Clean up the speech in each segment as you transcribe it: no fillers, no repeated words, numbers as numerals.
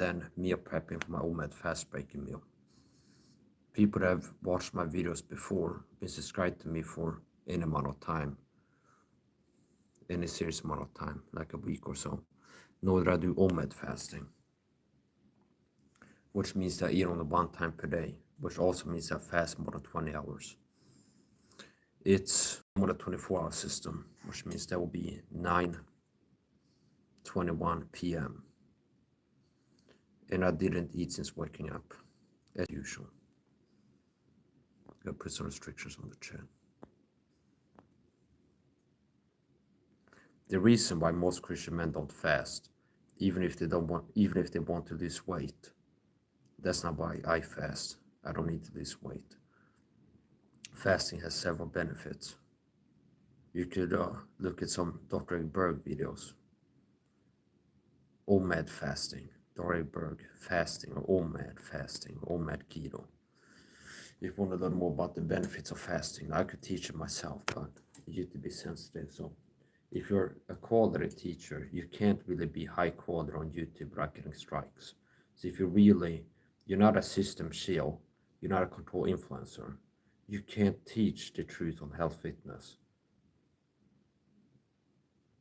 than meal prepping for my OMAD fast breaking meal. People that have watched my videos before, been subscribed to me for any amount of time, any serious amount of time, like a week or so, know that I do OMAD fasting, which means that I eat only one time per day, which also means I fast more than 20 hours. It's more than 24-hour system, which means that will be 9:21 p.m. And I didn't eat since waking up, as usual. Gotta put some restrictions on the chat. The reason why most Christian men don't fast, even if they want to lose weight, that's not why I fast. I don't need to lose weight. Fasting has several benefits. You could look at some Dr. Eric Berg videos. OMAD fasting, Dr. Eric Berg fasting, or OMAD fasting, OMAD keto. If you want to learn more about the benefits of fasting, I could teach it myself, but you need to be sensitive. So if you're a quality teacher, you can't really be high quality on YouTube without getting strikes. So if you're not a system shield, you're not a control influencer, you can't teach the truth on health fitness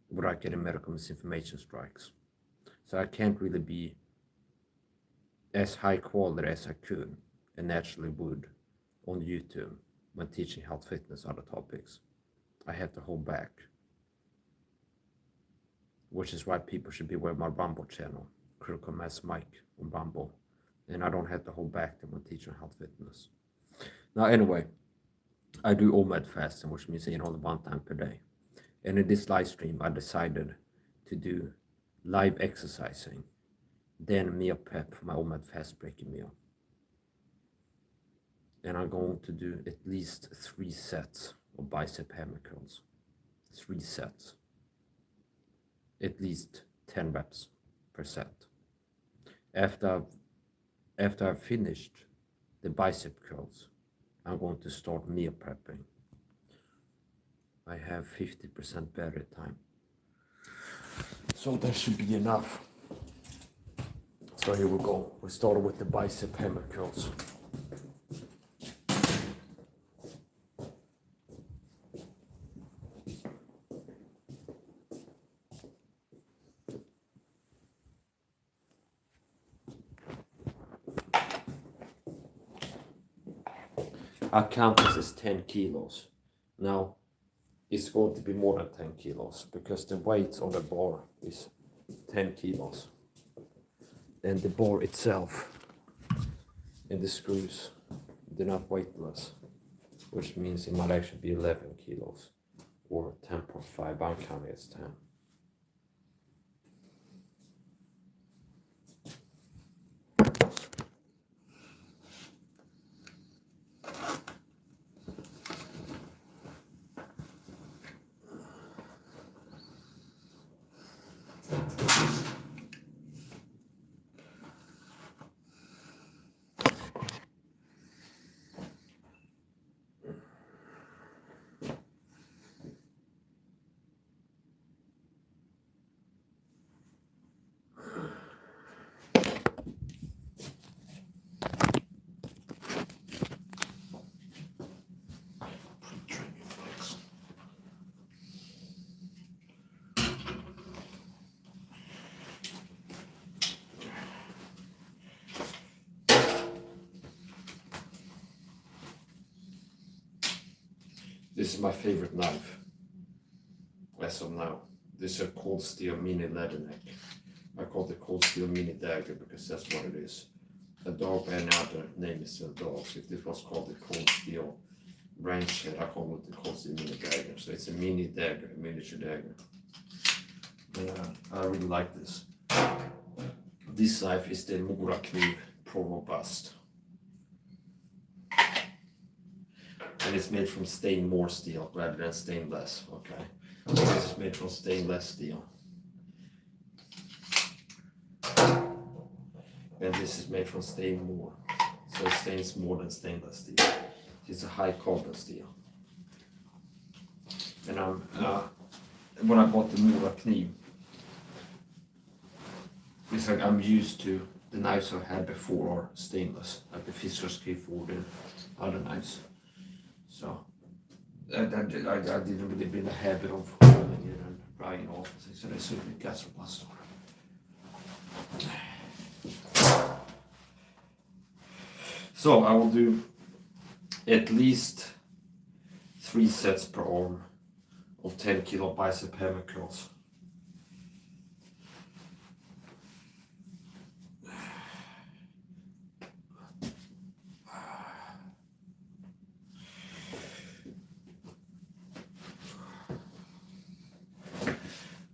without getting medical misinformation strikes. So I can't really be as high quality as I could and naturally would on YouTube when teaching health fitness other topics. I have to hold back, which is why people should be aware of my Rumble channel, Critical Mass Mike on Rumble, and I don't have to hold back them when teaching health fitness. Now anyway, I do OMAD fasting, which means I eat only one time per day. And in this live stream, I decided to do live exercising, then meal prep for my OMAD fast breaking meal. And I'm going to do at least 3 sets of bicep hammer curls. 3 sets. At least 10 reps per set. After I've finished the bicep curls, I'm going to start meal prepping. I have 50% battery time, so that should be enough. So here we go. We started with the bicep hammer curls. I count this as 10 kilos. Now, it's going to be more than 10 kilos because the weight on the bar is 10 kilos. And the bar itself and the screws, they're not weightless, which means it might actually be 11 kilos or 10.5. I'm counting as 10. This is my favorite knife, as of now. This is a cold steel mini leather neck. I call it the cold steel mini dagger because that's what it is. A dog by another name is still dogs. If this was called the cold steel branch head, I call it the cold steel mini dagger. So it's a mini dagger, a miniature dagger. And I really like this. This knife is the Mealprep Pro Robust. And it's made from stained more steel rather than stainless, okay? So this is made from stainless steel. And this is made from stained more. So it stains more than stainless steel. It's a high carbon steel. And when I bought the Mealprep, it's like I'm used to the knives I've had before are stainless, like the Fisher's K40 and other knives. So I didn't really build a habit of holding it and drying off, så det ser ut ganska plast. So I will do at least 3 sets per arm of 10 kilo bicep hammer curls.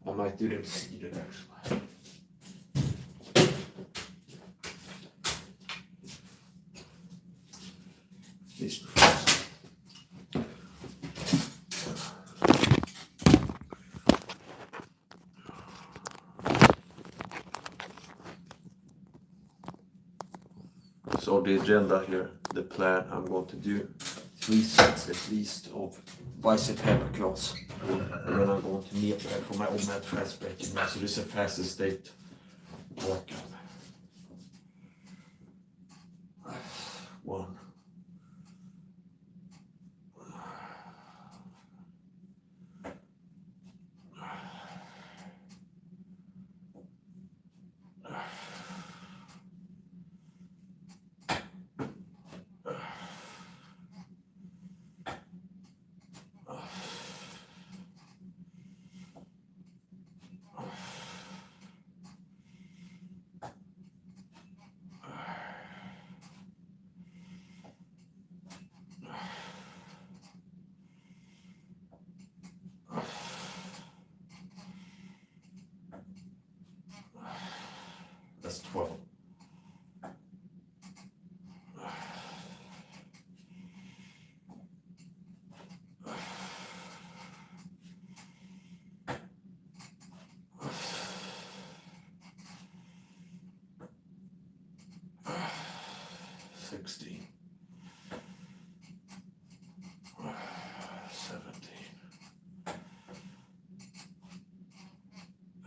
I might do them seated actually. This first. So the agenda here, the plan, I'm going to do 3 sets at least of bicep hammer curls. And then I'm going to Mealprep for my OMAD fast breaking. So this is a fastest state workout. 1. 12. Sixteen. 17.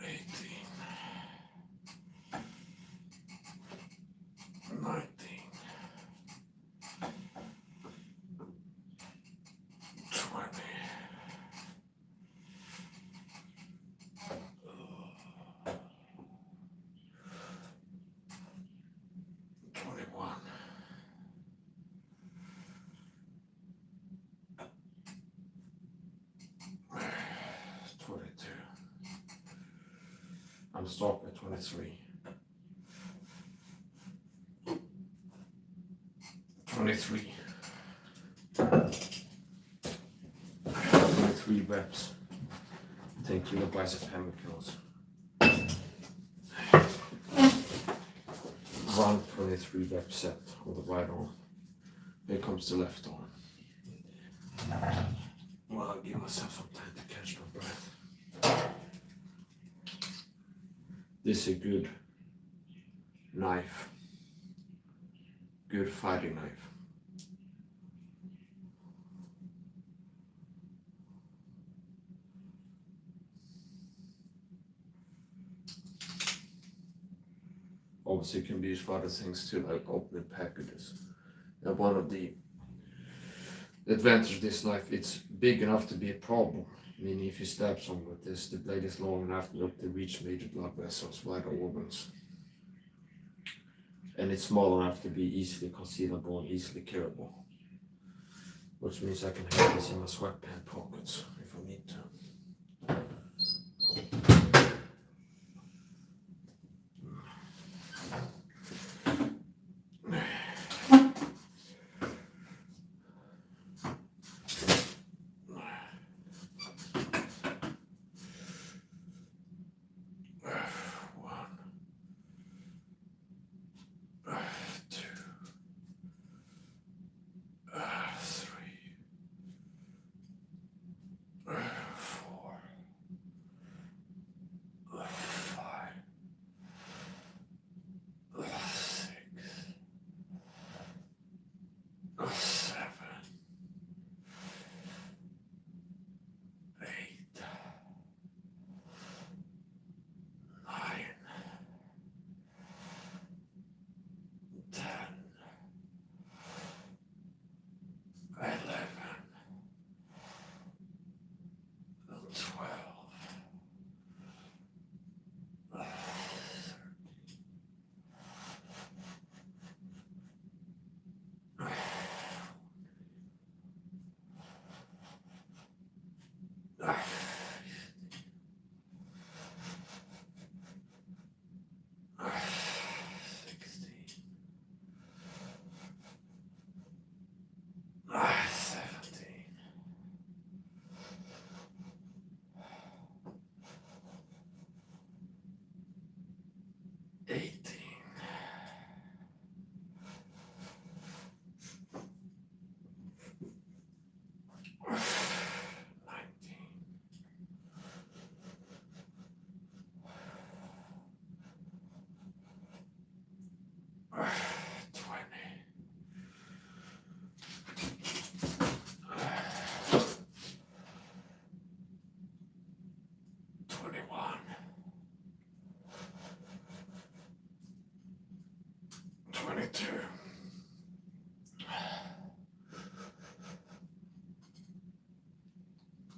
18. 19. 20. 21. 22. I'm stopped at 23. 23. 23 reps. 10 kilo bicep hammer curls. Run 23 rep set on the right arm. Here comes the left arm. Well, I'll give myself some time to catch my breath. This is a good knife. Good fighting knife. Obviously, it can be used for other things too, like opening packages. And one of the advantages of this knife, it's big enough to be a problem. Meaning, if you stab someone with this, the blade is long enough to reach major blood vessels, vital organs. And it's small enough to be easily concealable and easily carryable. Which means I can have this in my sweatpants pockets if I need to. right here.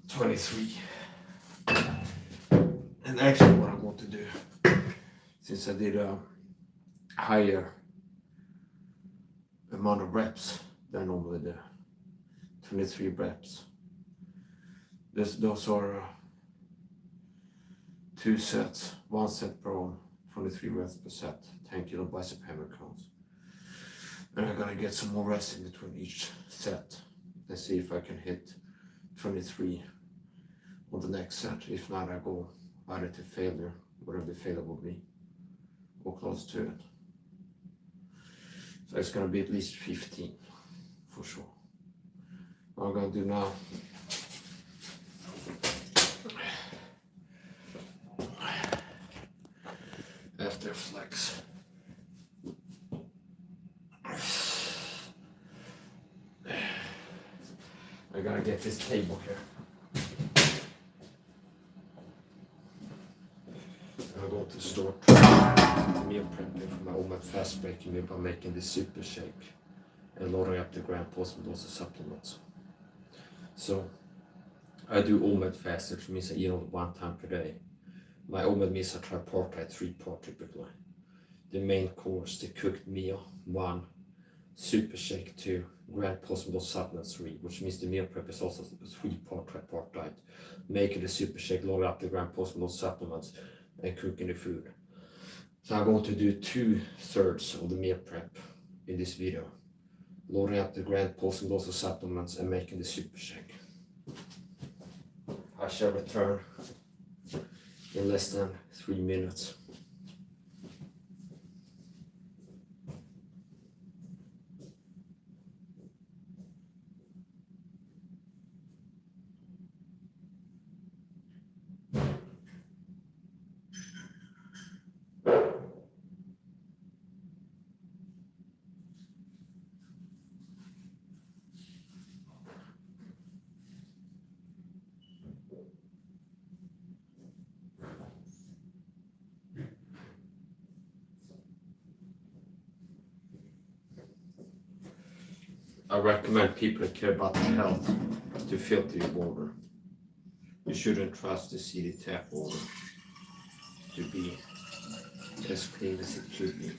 $23. And actually what I'm going to do, since I did a higher amount of reps than I normally do, 23 reps. Those are 2 sets, 1 set per arm, 23 reps per set, 10 kilo bicep hammer curls. And I'm gonna get some more rest in between each set and see if I can hit 23 on the next set. If not, I go either to failure, whatever the failure will be, or close to it. So it's gonna be at least 15 for sure. What I'm gonna do now, after flex, I gotta get this table here. I'm going to start meal prepping for my OMAD fast breaking meal by making the super shake and loading up the gram positive dose of supplements. So I do OMAD fast, which means I eat only 1 time per day. My OMAD meals are tripartite, 3-part typically. The main course, the cooked meal, 1, super shake 2, gram positive dose supplements 3, which means the meal prep is also 3-part tripartite. Making the super shake, loading up the gram positive dose supplements, and cooking the food. So I'm going to do 2/3 of the meal prep in this video, loading up the grand positive dose of supplements and making the super shake. I shall return in less than 3 minutes. I recommend people that care about their health to filter your water. You shouldn't trust the city tap water to be as clean as it should be.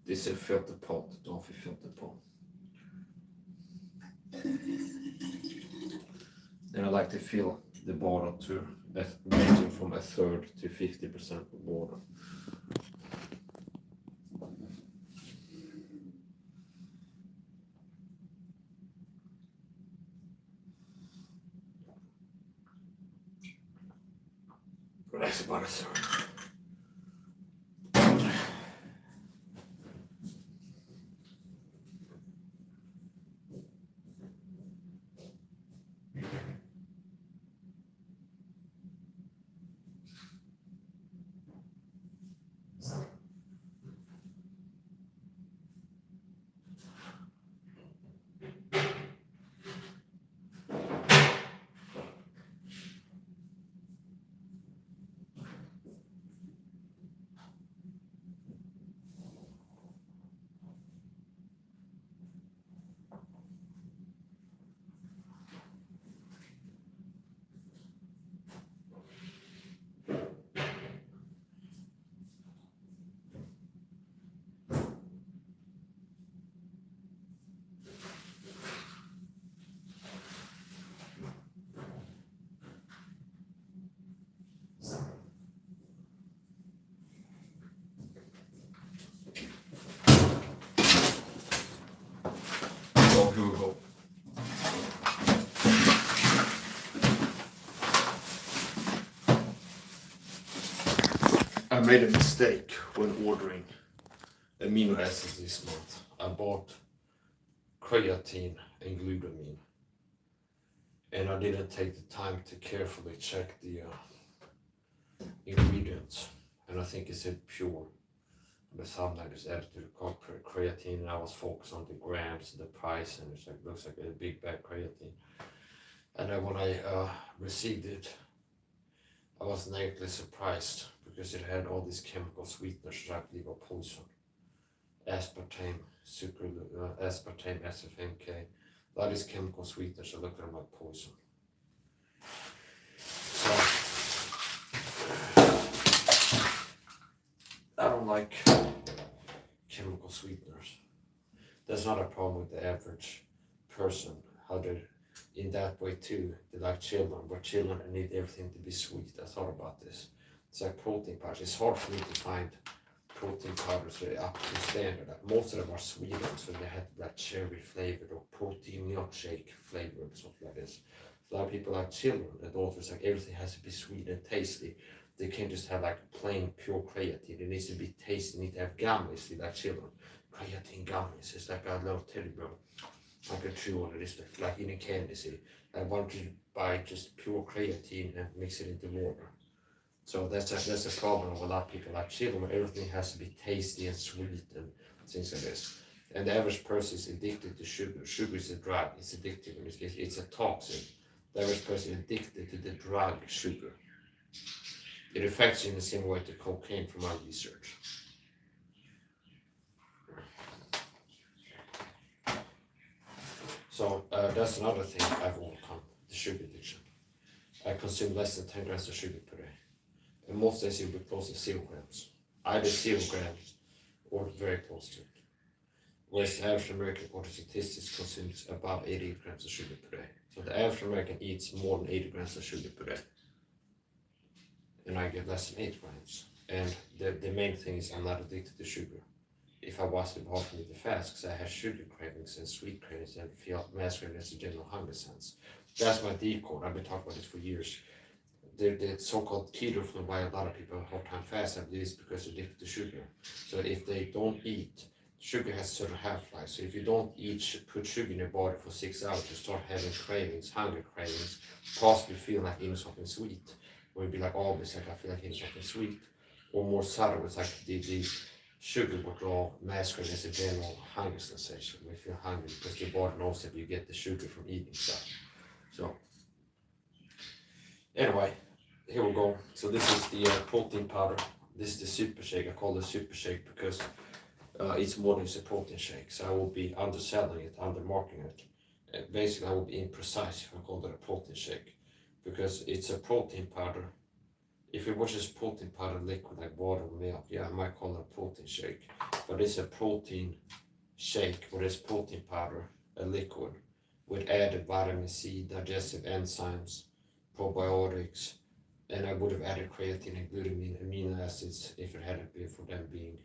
This is a filter pot, don't filter pot. And I like to fill the bottle to ranging from 1/3 to 50% of water. That's about 1/3. So here we go. I made a mistake when ordering amino acids this month. I bought creatine and glutamine, and I didn't take the time to carefully check the ingredients, and I think it said pure. The thumbnail is added to the creatine, and I was focused on the grams and the price, and it's like, looks like a big bag creatine. And then when I received it, I was negatively surprised because it had all these chemical sweeteners that I believe are poison. Aspartame, aspartame, SFNK. A lot of these chemical sweeteners are looking like poison. So, I don't like chemical sweeteners. That's not a problem with the average person, how they're in that way too. They like children, but children need everything to be sweet. I thought about this. It's like protein powders. It's hard for me to find protein powders that are up to standard. Most of them are sweeter, so they had like cherry flavored or protein milkshake flavored or something like this. A lot of people like children, adults, like everything has to be sweet and tasty. They can't just have like plain pure creatine. It needs to be tasty. They need to have gummies like children. Creatine gummies. It's like a little teddy bear. I can chew on it. It's like eating candy. See, I want to buy just pure creatine and mix it into water. So that's a problem with a lot of people like children, where everything has to be tasty and sweet and things like this. And the average person is addicted to sugar. Sugar is a drug. It's addictive. It's a toxin. The average person is addicted to the drug sugar. It affects you in the same way to cocaine from my research. So that's another thing I've overcome, the sugar addiction. I consume less than 10 grams of sugar per day. And most days it will be close to 0 grams. Either 0 grams or very close to it. Whereas the average American, according to statistics, consumes above 80 grams of sugar per day. So the average American eats more than 80 grams of sugar per day. And I get less than 8 grams. And the main thing is I'm not addicted to sugar. If I was, it would be hard for me to fast because I have sugar cravings and sweet cravings and feel masculine as a general hunger sense. That's my decode. I've been talking about this for years. The so-called keto food, why a lot of people have a hard time fasting, I believe it's because they're addicted to sugar. So if they don't eat, sugar has a certain half-life. So if you don't eat, put sugar in your body for 6 hours, you start having cravings, hunger cravings, possibly feel like eating something sweet. Or you'd be like, oh, it's like I feel like eating something sweet. Or more subtle, it's like the sugar will draw masculine as a general hunger sensation. We feel hungry because your body knows that you get the sugar from eating stuff. So anyway, here we go. So this is the protein powder. This is the super shake. I call it super shake because it's more than just a protein shake. So I will be underselling it, undermarketing it. Basically, I will be imprecise if I call it a protein shake because it's a protein powder. If it was just protein powder liquid like water or milk, yeah, I might call it a protein shake. But it's a protein shake where it's protein powder, a liquid, with added vitamin C, digestive enzymes, probiotics, and I would have added creatine and glutamine, amino acids, if it hadn't been for them being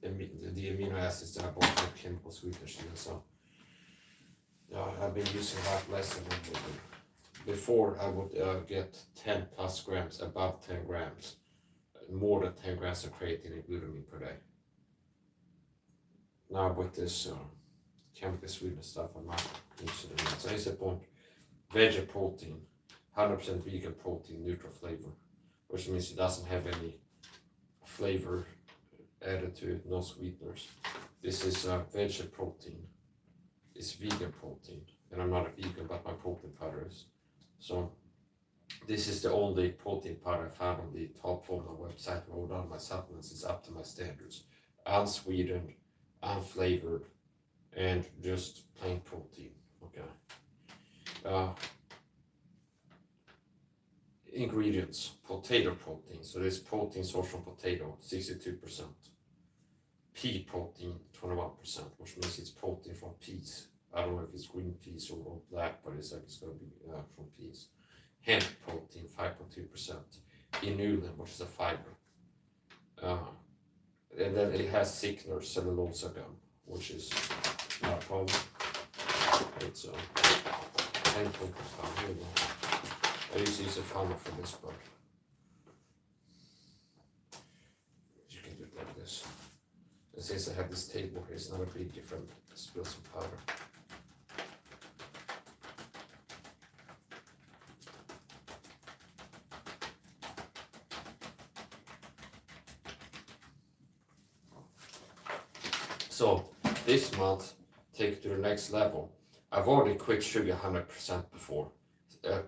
the amino acids that I bought from chemical sweeteners. So I've been using a lot less than I would. Before I would get 10 plus grams, above 10 grams, more than 10 grams of creatine and glutamine per day. Now with this chemical sweetener stuff, I'm not interested in it. So it's a point, veggie protein, 100% vegan protein, neutral flavor, which means it doesn't have any flavor added to it, no sweeteners. This is veggie protein. It's vegan protein, and I'm not a vegan, but my protein powder is. So this is the only protein powder I found on the top phone on the website where all my supplements is up to my standards. Unsweetened, unflavored, and just plain protein. Okay. Ingredients: potato protein. So this protein sourced from potato, 62%. Pea protein, 21%, which means it's protein from peas. I don't know if it's green peas or black, but it's like it's going to be from peas. Hemp protein, 5.2%. Inulin, which is a fiber. And then it has thickener, cellulose gum, which is not a problem. It's 10.5. Here we go. I used to use a funnel for this, but you can do it like this. And since I have this table here, it's not a big different. Spill some powder. So this month, take it to the next level. I've already quit sugar 100% before,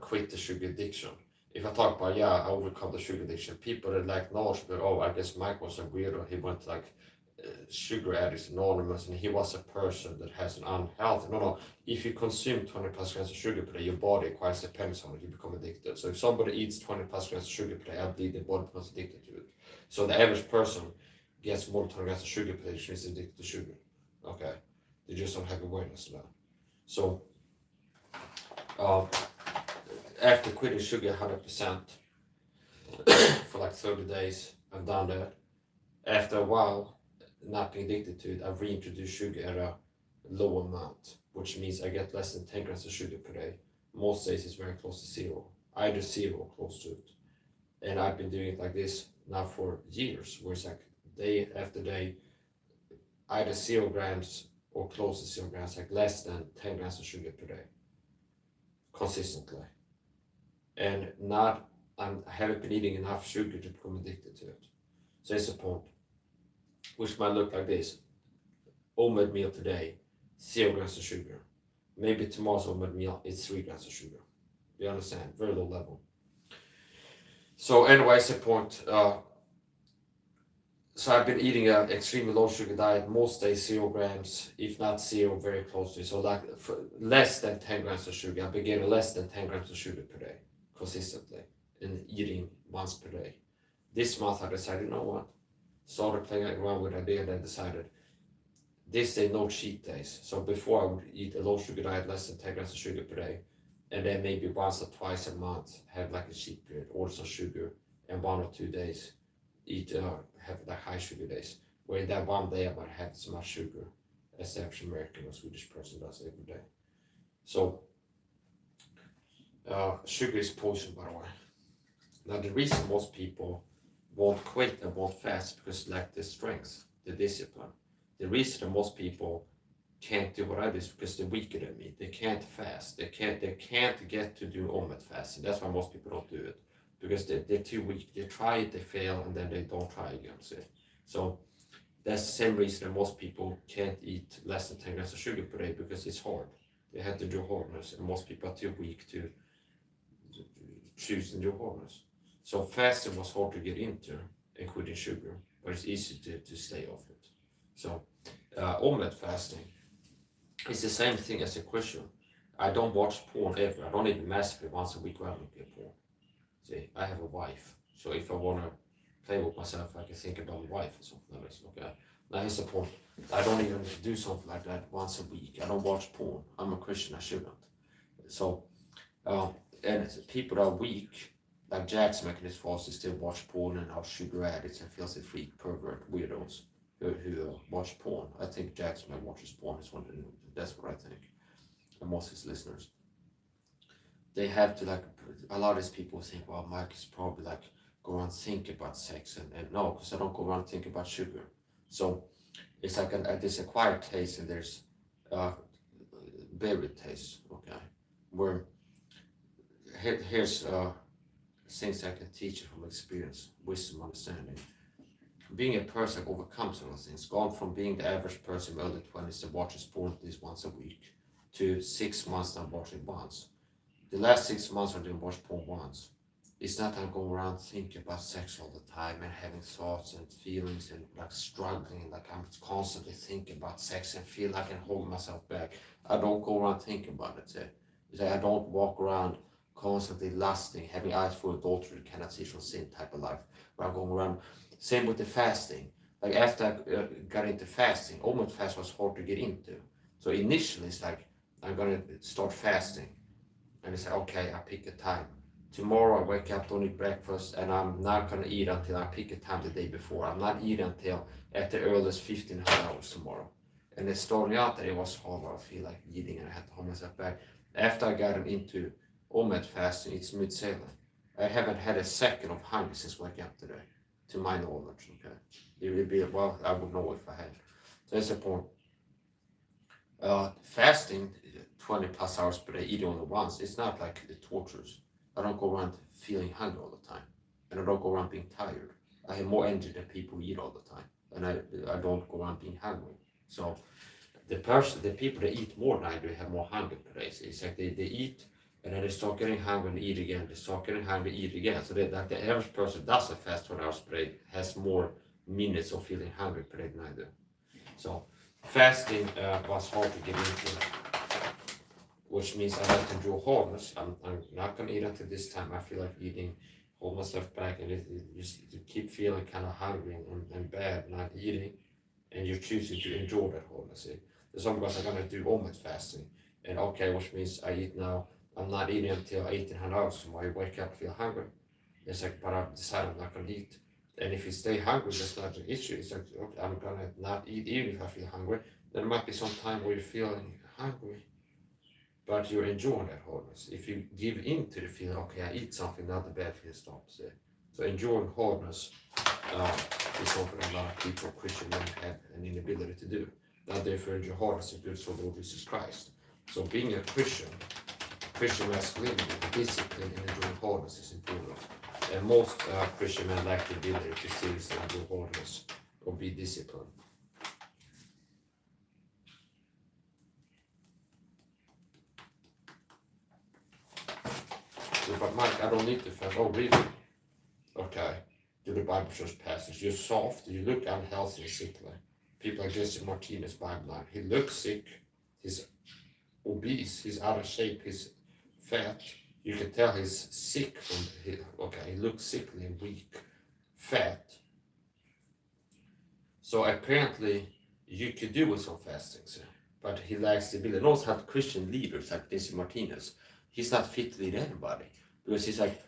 quit the sugar addiction. If I talk about, yeah, I overcome the sugar addiction, people that like no sugar, oh, I guess Mike was a weirdo. He went like Sugar Addicts Anonymous and he was a person that has an unhealthy. No. If you consume 20 plus grams of sugar per day, your body acquires dependence on it, you become addicted. So if somebody eats 20 plus grams of sugar per day, I believe their body becomes addicted to it. So the average person gets more than 20 grams of sugar per day, which means addicted to sugar. Okay. They just don't have awareness of that. So after quitting sugar 100% for like 30 days, I've done that. After a while, not being addicted to it, I've reintroduced sugar at a low amount, which means I get less than 10 grams of sugar per day. Most days it's very close to zero, either zero or close to it. And I've been doing it like this now for years, where it's like day after day, either 0 grams or close to 0 grams, like less than 10 grams of sugar per day, consistently. And I haven't been eating enough sugar to become addicted to it. So it's a point, which might look like this. OMAD meal today, 0 grams of sugar. Maybe tomorrow's OMAD meal, it's 3 grams of sugar. You understand? Very low level. So anyway, it's a point. So I've been eating an extremely low sugar diet, most days 0 grams, if not 0, very close to it. So like less than 10 grams of sugar. I've been getting less than 10 grams of sugar per day, consistently, and eating once per day. This month I decided, you know what? Started playing around with the idea and I decided this day no cheat days. So before I would eat a low sugar diet, less than 10 grams of sugar per day, and then maybe once or twice a month have like a cheat period, order some sugar, and 1 or 2 days have the high sugar days, where in that one day I might have as much sugar as the average American or Swedish person does every day. So sugar is poison, by the way. Now the reason most people won't quit and won't fast because they lack the strength, the discipline. The reason that most people can't do what I do is because they're weaker than me. They can't fast. They can't get to do OMAD fasting. That's why most people don't do it, because they're too weak. They try it, they fail, and then they don't try again. So that's the same reason that most people can't eat less than 10 grams of sugar per day, because it's hard. They have to do hardness, and most people are too weak to choose to do hardness. So fasting was hard to get into and quitting sugar, but it's easy to stay off it. So OMAD fasting is the same thing as a Christian. I don't watch porn ever. I don't even masturbate once a week when I look at porn. See, I have a wife, so if I want to play with myself, I can think about my wife or something like this. Okay, now here's the point. I don't even do something like that once a week. I don't watch porn. I'm a Christian. I shouldn't. So, and people that are weak, like Jack's making his fast, they still watch porn and are sugar addicts and filthy freak, pervert, weirdos who watch porn. I think Jack's man watches porn. That's what I think. And most of his listeners, they have to like, a lot of these people think, well, Mike is probably like go around think about sex, and no, because I don't go around think about sugar. So it's like this acquired taste, and there's buried taste. Okay, where here's things I can teach you from experience, wisdom, understanding. Being a person that overcomes all those things, gone from being the average person in the early 20s that watches porn at least once a week to 6 months now watching once. The last 6 months I didn't watch porn once. It's not that I'm going around thinking about sex all the time and having thoughts and feelings and like struggling, like I'm constantly thinking about sex and feel like I can hold myself back. I don't go around thinking about it. I don't walk around constantly lusting, having eyes for adultery, cannot see from sin type of life. Where I'm going around. Same with the fasting. Like after I got into fasting, OMAD fast was hard to get into. So initially it's like, I'm gonna start fasting. And it's like, okay, I pick a time. Tomorrow I wake up, don't eat breakfast, and I'm not gonna eat until I pick a time the day before. I'm not eating until at the earliest 1500 hours tomorrow. And it's starting out that it was hard, I feel like eating and I had to hold myself back. After I got into OMAD fasting, it's smooth sailing. I haven't had a second of hunger since waking up today, to my knowledge. Okay, it would be, well, I would know if I had. So that's the point. Fasting 20 plus hours per day, eating only once, it's not like it tortures. I don't go around feeling hungry all the time, and I don't go around being tired. I have more energy than people who eat all the time, and I don't go around being hungry. So the people that eat more than I do have more hunger per day. So it's like they eat and then they start getting hungry and eat again. They start getting hungry, eat again. So like the average person that does a fast 20 hours per day has more minutes of feeling hungry per day than I do. So fasting was hard to get into, which means I have to do hardness. I'm not gonna eat until this time. I feel like eating, hold myself back, and it just you keep feeling kind of hungry and bad, not eating, and you're choosing to enjoy that hardness. Some guys are gonna do OMAD fasting, and okay, which means I eat now. I'm not eating until 1800 hours, so I wake up feel hungry. It's like, but I've decided I'm not gonna eat. And if you stay hungry, that's not an issue. It's like, okay, I'm gonna not eat even if I feel hungry. There might be some time where you're feeling hungry, but you're enjoying that hardness. If you give in to the feeling, okay, I eat something, now the bad feeling stops there. So enjoying hardness is something a lot of people, Christian men, have an inability to do. Not therefore enjoy hardness is good for Lord Jesus Christ. So being a Christian masculinity, discipline, and enjoying hardness is important. And most Christian men lack the ability to seriously enjoy hardness or be disciplined. So, but Mike, I don't need to fast. Oh, really? Okay. Do the Bible church passage. You're soft. You look unhealthy and sickly. People like Jesse Martinez Bible line. He looks sick. He's obese. He's out of shape. He's fat. You can tell he's sick from he looks sickly and weak, fat. So apparently you could do with some fasting, but he lacks the ability. And also have Christian leaders like Jesse Martinez. He's not fit to lead anybody because he's like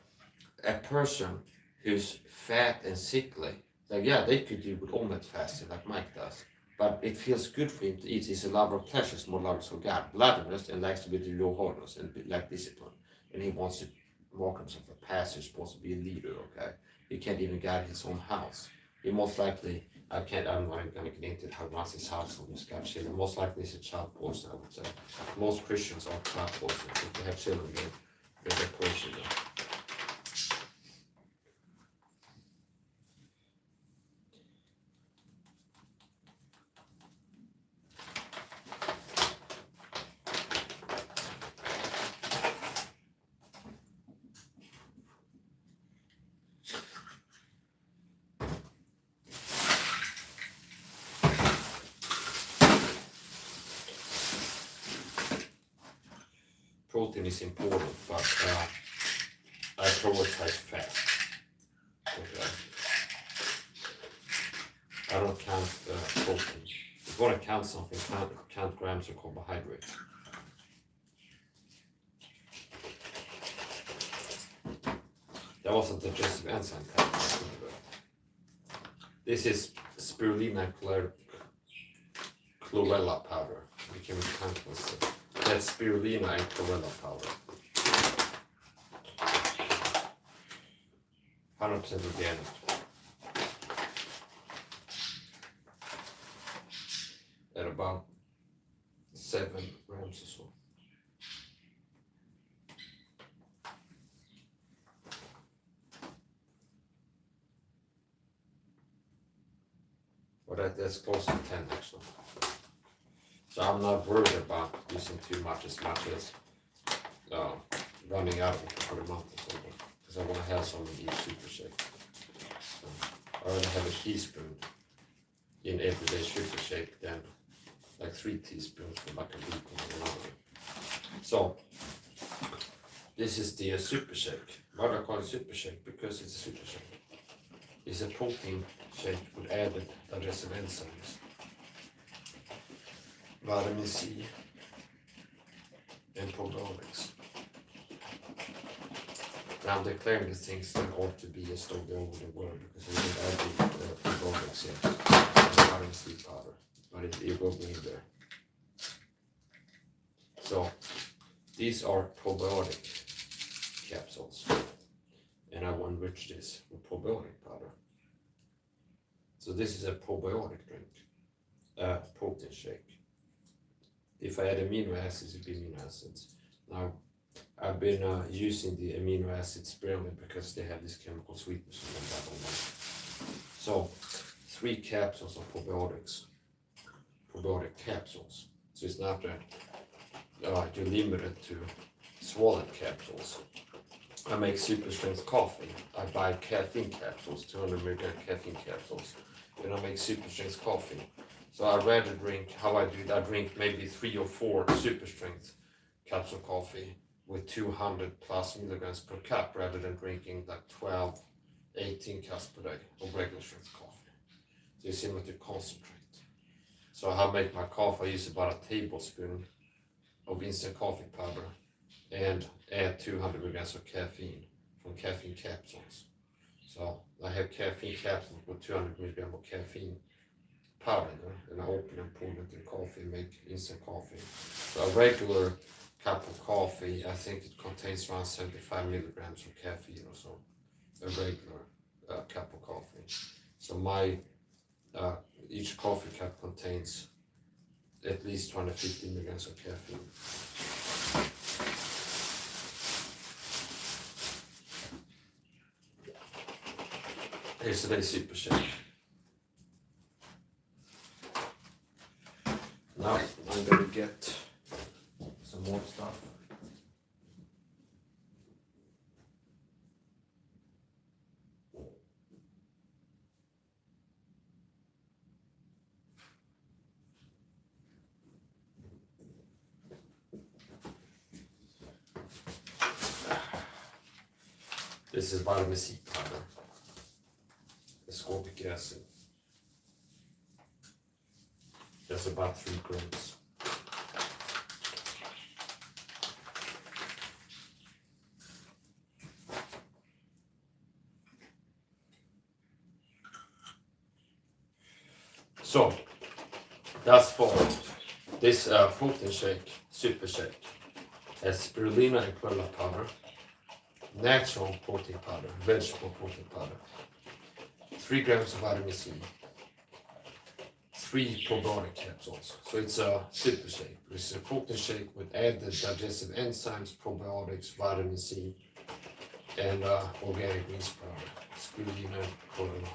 a person who's fat and sickly. Like yeah, they could do with OMAD fasting like Mike does. But it feels good for him to eat. He's a lover of pleasures, more lovers of God, bloodless, and likes to be the low hardness and like discipline. And he wants to mark himself a pastor, he's supposed to be a leader, okay? He can't even guide his own house. He most likely, I'm not going to get into how runs his household, he's got children. Most likely he's a child poison, I would say. Most Christians are child poison. If they have children, they're poison. Protein is important, but I prioritize fat. Okay. I don't count protein. If you want to count something, count grams of carbohydrate. That wasn't the digestive enzyme count. This is spirulina chlorella powder. We can count this. That's spirulina and chlorella powder. 100% organic. At about 7 grams or so. But that's close to 10 actually. So I'm not worried about using too much as running out of it for the month or something. Because I want to have some in each super shake. So I rather have a teaspoon in everyday super shake than like 3 teaspoons for like a week or another. So this is the super shake. Why do I call it super shake? Because it's a super shake. It's a protein shake with added digestive enzymes, vitamin C, and probiotics. Now I'm declaring the things that ought to be as though they over the world because we didn't add the probiotics yet. Vitamin C powder, but it will be in there. So these are probiotic capsules, and I will enrich this with probiotic powder. So this is a probiotic drink, protein shake. If I add amino acids, it would be amino acids. Now, I've been using the amino acids sparingly because they have this chemical sweetness in them. So, 3 capsules of probiotic capsules. So it's not that you're limited to swallowed capsules. I make super strength coffee. I buy caffeine capsules, 200 milligram caffeine capsules, and I make super strength coffee. So I'd rather drink, how I do it, I drink maybe 3 or 4 super strength capsule coffee with 200 plus milligrams per cup rather than drinking like 12, 18 cups per day of regular strength coffee. So it's similar to concentrate. So how I make my coffee, I use about a tablespoon of instant coffee powder and add 200 milligrams of caffeine from caffeine capsules. So I have caffeine capsules with 200 milligrams of caffeine powder in there, and I open and pour it into the coffee and make instant coffee. So a regular cup of coffee, I think it contains around 75 milligrams of caffeine or so. A regular cup of coffee. So my each coffee cup contains at least 250 milligrams of caffeine. Here's today's super shake. Now I'm gonna get some more stuff. This is vitamin C powder, ascorbic acid. That's about 3 grams. So that's for this protein shake, super shake. Has spirulina and chlorella powder, natural protein powder, vegetable protein powder, 3 grams of vitamin C, 3 probiotic capsules. So it's a super shake. It's a protein shake with added digestive enzymes, probiotics, vitamin C, and organic yeast powder, spirulina and chlorella.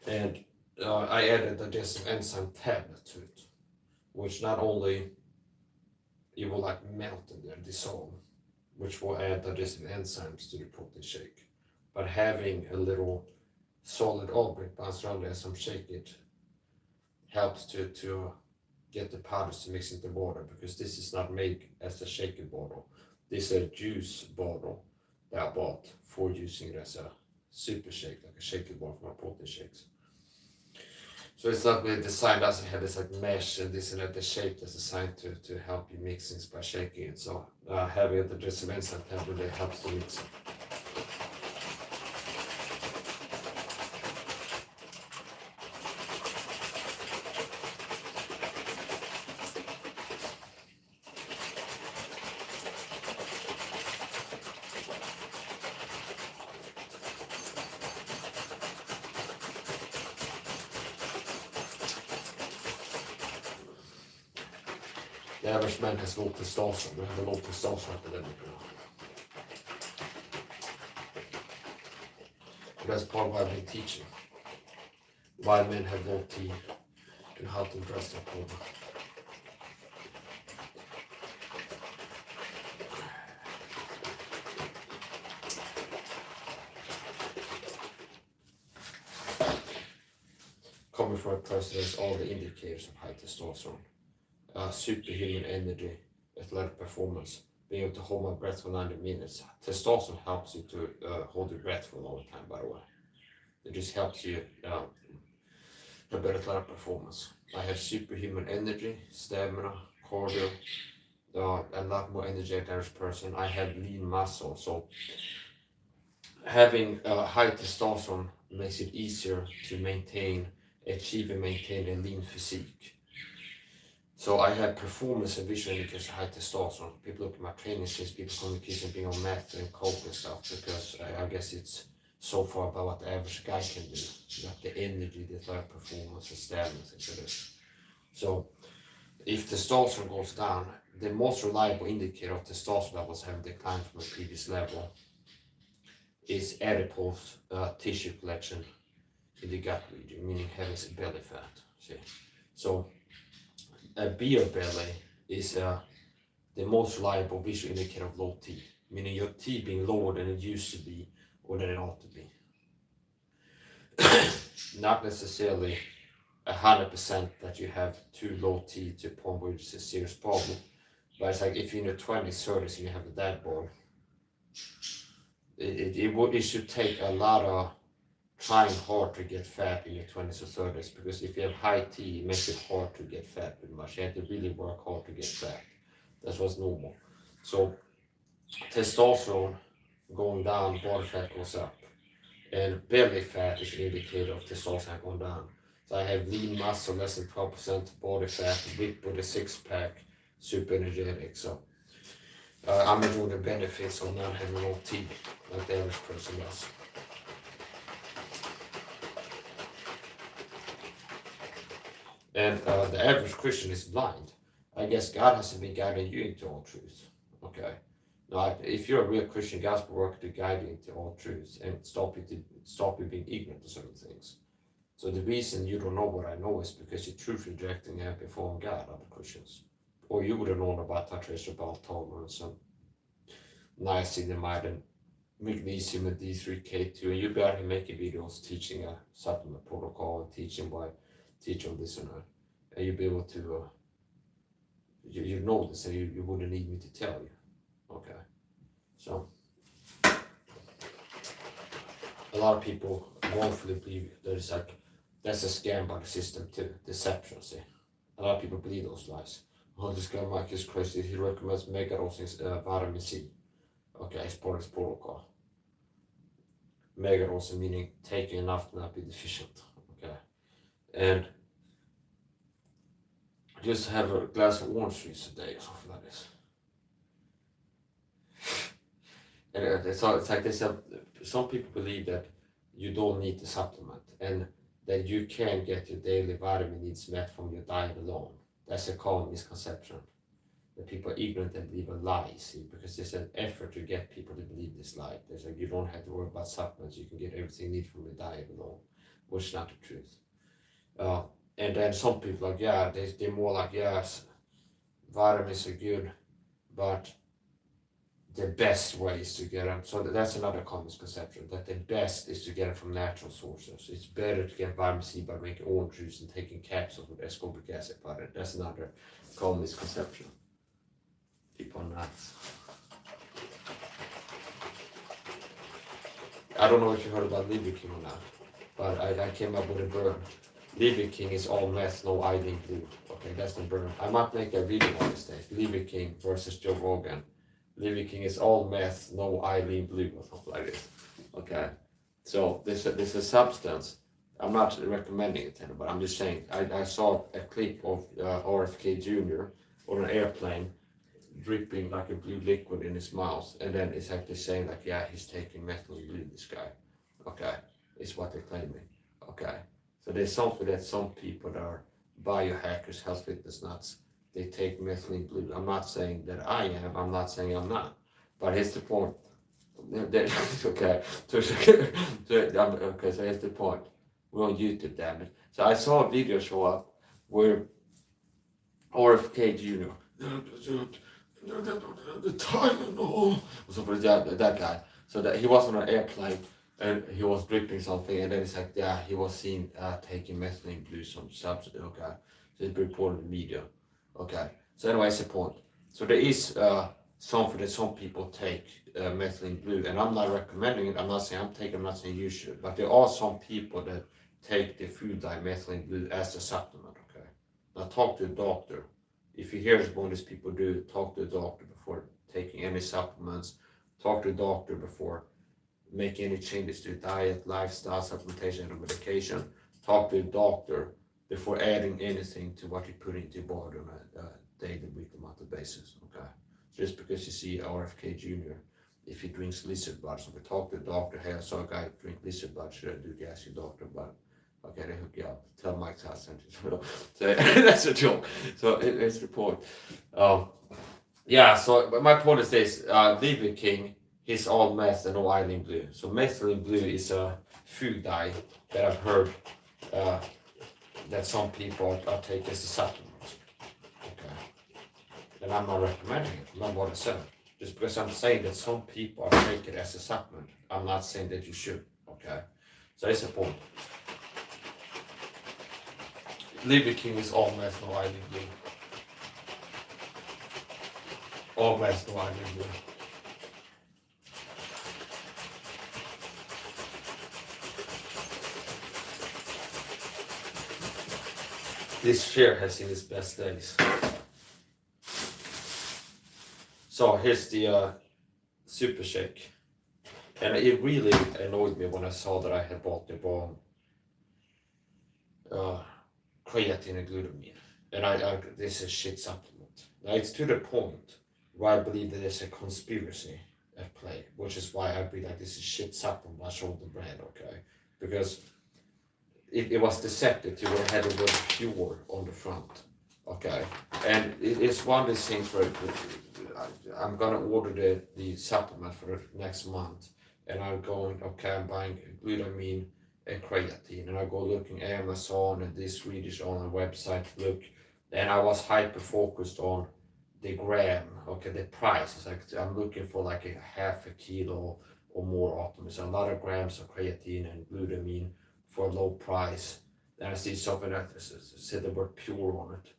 And I added digestive enzyme tablet to it, which not only it will like melt in there, dissolve, which will add digestive enzymes to the protein shake. But having a little solid object bounced around there as I'm shaking it helps to get the powders to mix into water, because this is not made as a shaking bottle. This is a juice bottle that I bought for using it as a super shake, like a shaking bottle for my protein shakes. So it's not really designed, doesn't have this like mesh and this and that. The shape that's designed to help you mix things by shaking it. So having a digestive enzyme tablet really helps to mix it. The average man has low testosterone. We have a low testosterone epidemic now. And that's part of what I've been teaching. Why men have low T and how to address that problem. Coming from a person that has all the indicators of high testosterone. Superhuman energy, athletic performance, being able to hold my breath for 90 minutes. Testosterone helps you to hold your breath for a long time, by the way. It just helps you have better athletic performance. I have superhuman energy, stamina, cardio, a lot more energy than the average person. I have lean muscle, so having high testosterone makes it easier to achieve and maintain a lean physique. So I have performance and visual indicators of high testosterone. People look at my training sheets, people call me kids and being on meth and coke and stuff, because I guess it's so far above what the average guy can do. Like the energy, the athletic performance, the stamina, things like this. So if testosterone goes down, the most reliable indicator of testosterone levels have declined from a previous level is adipose tissue collection in the gut region, meaning having some belly fat. See? So a beer belly is the most reliable visual indicator of low T, meaning your T being lower than it used to be or than it ought to be. Not necessarily 100% that you have too low T to a point where it's a serious problem, but it's like if you're in your 20s, 30s and you have a dad bod, it should take a lot of trying hard to get fat in your 20s or 30s, because if you have high T, it makes it hard to get fat pretty much. You have to really work hard to get fat. That's what's normal. So testosterone going down, body fat goes up. And belly fat is an indicator of testosterone going down. So I have lean muscle, less than 12% body fat, whip with a six-pack, super energetic. So I'm enjoying the benefits of not having low T like the average person does. And the average Christian is blind. I guess God hasn't been guiding you into all truth. Okay. Now, if you're a real Christian, God's work to guide you into all truth and stop you being ignorant to certain things. So the reason you don't know what I know is because you're truth rejecting every form of God, other Christians. Or you would have known about traceable tolerance and niacinamide and magnesium and D3K2, and you'd be out here making videos teaching a supplement protocol and teaching this and that, and you'd be able to you know this, and you wouldn't need me to tell you. Okay, so a lot of people wrongfully believe that it's like that's a scam by the system too, deception. See, a lot of people believe those lies. Oh, this guy Mike is crazy. He recommends mega dosing vitamin C. Okay, it's part of his protocol. Mega dosing meaning taking enough to not be deficient. Okay, and just have a glass of orange juice a day or something like this. And it's like they said, some people believe that you don't need the supplement and that you can get your daily vitamin needs met from your diet alone. That's a common misconception. That people are ignorant and believe a lie, see, because there's an effort to get people to believe this lie. There's like, you don't have to worry about supplements, you can get everything you need from your diet alone, which is not the truth. And then some people like, yeah, they're more like, yes, vitamins are good, but the best way is to get them. So that's another common misconception, that the best is to get them from natural sources. It's better to get vitamin C by making orange juice and taking capsules with ascorbic acid powder. That's another common misconception. People are nuts. I don't know if you heard about Liver King or not, but I came up with a burn. Liver King is all meth, no iodine blue. Okay, that's the burn. I might make a video on this day. Liver King versus Joe Rogan. Liver King is all meth, no iodine blue, or something like this. Okay, so this is a substance. I'm not recommending it to anybody. I'm just saying. I saw a clip of RFK Jr. on an airplane, dripping like a blue liquid in his mouth, and then it's actually saying like, yeah, he's taking methylene blue, this guy. Okay, is what they're claiming. Okay, so there's something that some people that are biohackers, health fitness nuts, they take methylene blue. I'm not saying that I am, I'm not saying I'm not, but here's the point. Okay, so here's the point. We're on YouTube, damn it. So I saw a video show up where RFK Jr. The Tylenol, so for that guy. So that he was on an airplane and he was dripping something, and then it's like, yeah, he was seen taking methylene blue, some substance. Okay, so it's reported in the media. Okay, so anyway, that's the point. So there is something that some people take methylene blue, and I'm not recommending it. I'm not saying I'm taking. I'm not saying you should, but there are some people that take the food dye methylene blue as a supplement. Okay, now talk to a doctor. If you hear what these people do, talk to a doctor before taking any supplements. Talk to a doctor before making any changes to your diet, lifestyle, supplementation, or medication. Talk to a doctor before adding anything to what you put into your body on a daily, weekly, monthly basis. Okay, just because you see RFK Jr., if he drinks lizard blood, so we talk to the doctor. Hey, I saw a guy drink lizard blood. Should I do gas your doctor blood? Okay, they hook you up. Tell Mike's house sent you. So that's a joke. So it's the point. Yeah. So my point is this: Liver King, he's all meth and no iodine blue. So methylene blue is a food dye that I've heard that some people are taking as a supplement. and I'm not recommending it, not what I said. Just because I'm saying that some people are taking it as a supplement, I'm not saying that you should, okay? So it's a point. Liver King is all meth, no island blue. All meth, no island blue. This share has seen its best days. So here's the super shake. And it really annoyed me when I saw that I had bought the bomb creatine and glutamine. And this is shit supplement. Now it's to the point where I believe that there's a conspiracy at play, which is why I be like, this is shit supplement, I showed the brand, okay? Because it was deceptive to have the word pure on the front, okay? And it's one of these things where I'm gonna order the supplement for the next month, and I'm going, okay, I'm buying glutamine and creatine, and I go looking Amazon and this Swedish online website, look, and I was hyper focused on the gram, okay, the price. It's like I'm looking for like a half a kilo or more often. So a lot of grams of creatine and glutamine for a low price. Then I see something that said the word pure on it.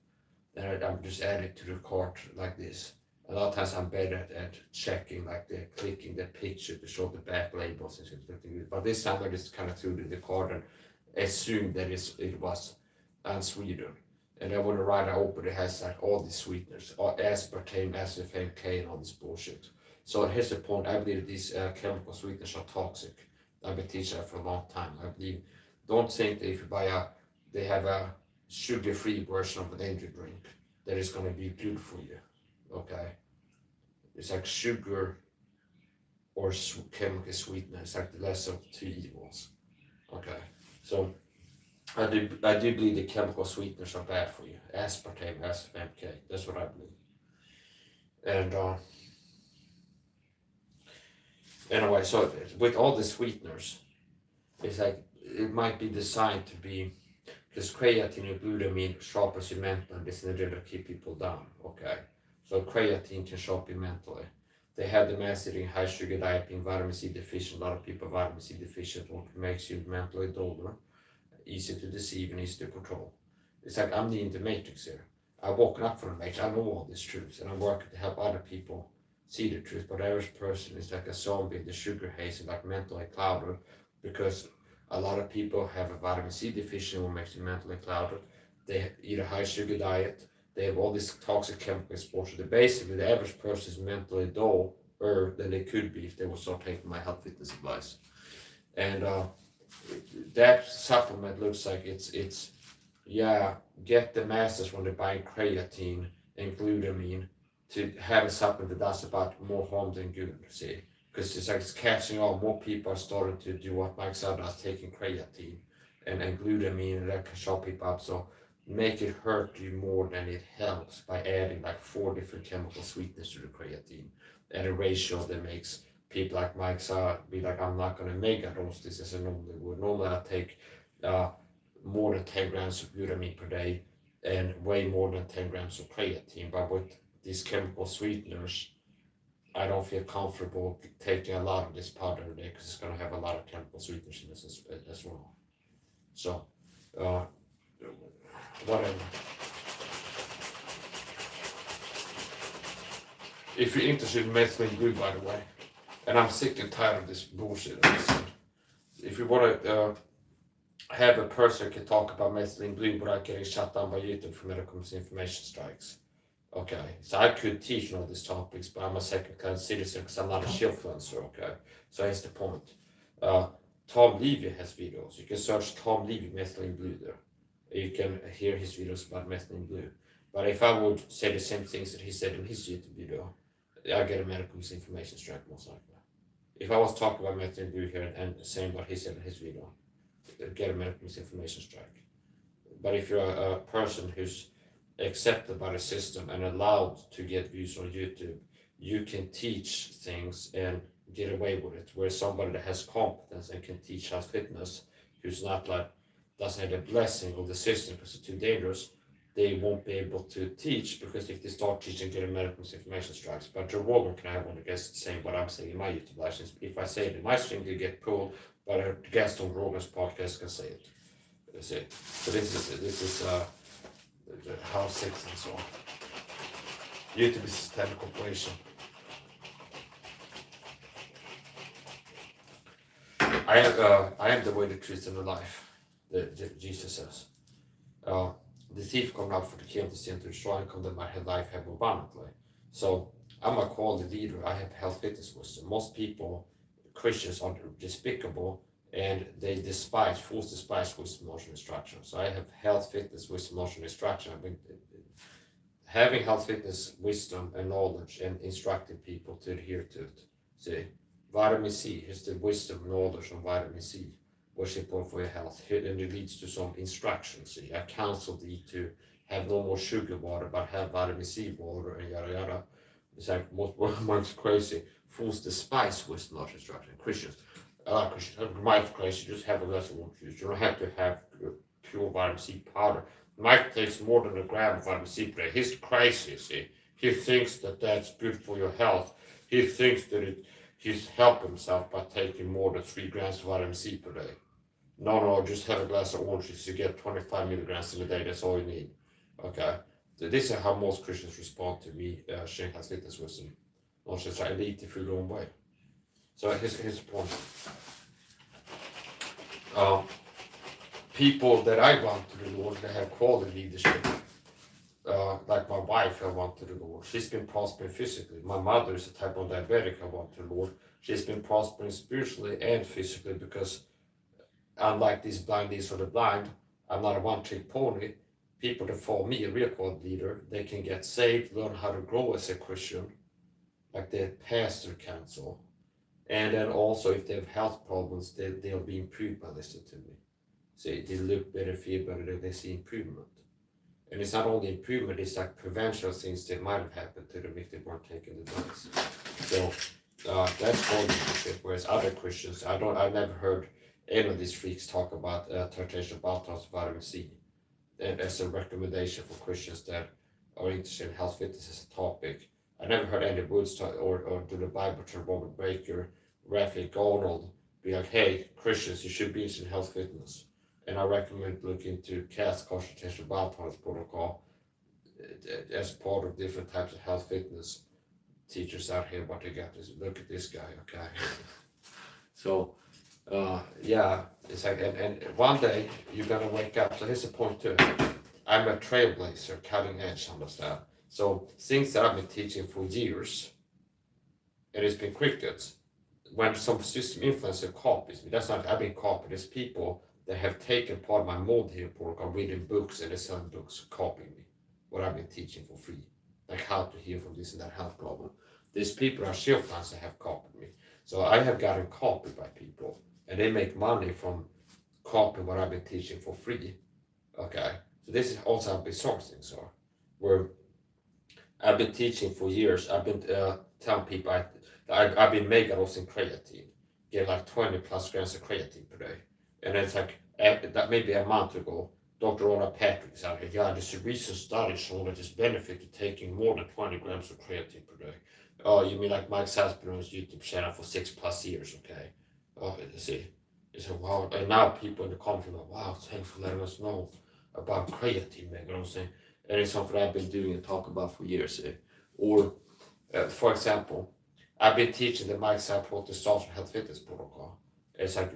Then I'm just adding it to the cart like this. A lot of times I'm better at checking, like clicking the picture to show the back labels and something. But this time I just kind of threw it in the cart and assumed that it was Sweden. And then when I opened it, has like all these sweeteners, aspartame, SFMK, and all this bullshit. So here's the point. I believe these chemical sweeteners are toxic. I've been teaching that for a long time. I believe, don't think that if you buy they have a sugar-free version of an energy drink that is going to be good for you. Okay, it's like sugar or chemical sweetener. It's like the lesser of two evils. Okay, so I do believe the chemical sweeteners are bad for you. Aspartame, SFMK. That's what I believe. And anyway, so with all the sweeteners, it's like it might be designed to be, because creatine and glutamine sharpens your mental, and this is to keep people down. Okay. So creatine can sharpen you mentally. They have the mass eating, high sugar diet, being vitamin C deficient. A lot of people are vitamin C deficient, what makes you mentally duller, easy to deceive and easy to control. It's like I'm in the matrix here. I've woken up from the matrix. I know all these truths, and I'm working to help other people see the truth. But the average person is like a zombie in the sugar haze and like mentally clouded, because a lot of people have a vitamin C deficiency, what makes you mentally clouded. They eat a high sugar diet. They have all this toxic chemical exposure. Basically, the average person is mentally duller than they could be if they would start taking my health fitness advice. And that supplement looks like it's get the masses when they're buying creatine and glutamine to have a supplement that does about more harm than good, see? Because it's like it's catching on. More people are starting to do what Mike said, does, taking creatine and glutamine, and that can show people up. So make it hurt you more than it helps by adding like 4 different chemical sweeteners to the creatine at a ratio that makes people like Mike said be like, I'm not going to mega dose this as I normally would. Normally I take more than 10 grams of glutamine per day and way more than 10 grams of creatine. But with these chemical sweeteners, I don't feel comfortable taking a lot of this powder a day because it's going to have a lot of chemical sweeteners in this as well. So, whatever. If you're interested in methylene blue, by the way, and I'm sick and tired of this bullshit. If you want to have a person who can talk about methylene blue without getting shut down by YouTube for medical misinformation strikes, okay, so I could teach on all these topics, but I'm a second-class citizen because I'm not a shieldfluencer, okay? So here's the point. Tom Levy has videos. You can search Tom Levy methylene blue there. You can hear his videos about methylene blue. But if I would say the same things that he said in his YouTube video, I get a medical misinformation strike most likely. If I was talking about methylene blue here and saying what he said in his video, I'd get a medical misinformation strike. But if you're a person who's accepted by the system and allowed to get views on YouTube, you can teach things and get away with it. Where somebody that has competence and can teach health fitness, who's not like, doesn't have the blessing of the system because it's too dangerous, they won't be able to teach, because if they start teaching, getting medical misinformation strikes. But Joe Rogan can have one guest saying what I'm saying in my YouTube license. If I say it in my stream, they get pulled, but a guest on Rogan's podcast can say it. You see? So this is how sex and so on. YouTube is a systemic corporation. I am the way, the truth, and the life, Jesus says. The thief come not for to kill, to steal, to destroy, and come that my life have abundantly. So I'm a quality leader. I have health, fitness, wisdom. Most people, Christians, are despicable, and they despise wisdom, knowledge, and instruction. So I have health, fitness, wisdom, knowledge, and instruction. I've been having health, fitness, wisdom, and knowledge, and instructing people to adhere to it. See, vitamin C is the wisdom, knowledge, and vitamin C, which is important for your health. And it leads to some instructions. See, I counsel thee to have no more sugar water, but have vitamin C water, and yada yada. It's like most crazy. Fools despise wisdom, knowledge, instruction. Christians, Christians, Mike's crazy. Just have a glass of orange juice. You don't have to have pure vitamin C powder. Mike takes more than a gram of vitamin C per day. He's crazy. See, he thinks that that's good for your health. He thinks that he's helped himself by taking more than 3 grams of vitamin C per day. No, just have a glass of orange juice. You get 25 milligrams in a day. That's all you need. Okay. So this is how most Christians respond to me sharing health, fitness, wisdom. Not just try to eat the food wrong way. So here's the point. People that I want to the Lord, they have quality leadership. Like my wife, I want to the Lord. She's been prospering physically. My mother is a type 1 diabetic, I want to the Lord. She's been prospering spiritually and physically, because unlike these blindies or the blind, I'm not a one-trick pony. People that follow me, a real quality leader, they can get saved, learn how to grow as a Christian, like the pastor counsel. And then also, if they have health problems, they'll be improved by listening to me. See, they look better, feel better, they see improvement. And it's not only improvement, it's like prevention of things that might have happened to them if they weren't taking the drugs. So that's quality leadership. Whereas other Christians, I've never heard any of these freaks talk about titration of Baltos vitamin C. And as a recommendation for Christians that are interested in health, fitness as a topic. I never heard Andy Woods talk, or do the Bible term Robert Baker, Raphael Arnold be like, hey, Christians, you should be interested in health, fitness. And I recommend looking into CAS, concentration biotolerance protocol, as part of different types of health, fitness teachers out here. What they got is, look at this guy, okay? So, yeah, it's like, and one day you're gonna wake up. So here's the point too. I'm a trailblazer, cutting edge, understand? So things that I've been teaching for years, and it's been crickets. When some system influencer copies me, that's not, I've been copied. There's people that have taken part of my mold here protocol, reading books, and they're selling books, copying me, what I've been teaching for free, like how to heal from this and that health problem. These people are charlatans that have copied me. So I have gotten copied by people, and they make money from copying what I've been teaching for free. Okay, so this is also how bizarre things are, where I've been teaching for years. I've been telling people I've been mega dosing creatine, get like 20 plus grams of creatine per day. And it's like, that maybe a month ago, Dr. Ola Patrick said, yeah, there's a recent study showing that there's benefit to taking more than 20 grams of creatine per day. Oh, you mean like Mike Salzberg's YouTube channel for 6+ years, okay? Oh, you see, it's like, wow. And now people in the comments are like, wow, thanks for letting us know about creatine, man, you know what I'm saying? And it's something I've been doing and talking about for years. Or, for example, I've been teaching the Mike Salzberg Testosterone Health Fitness protocol. It's like,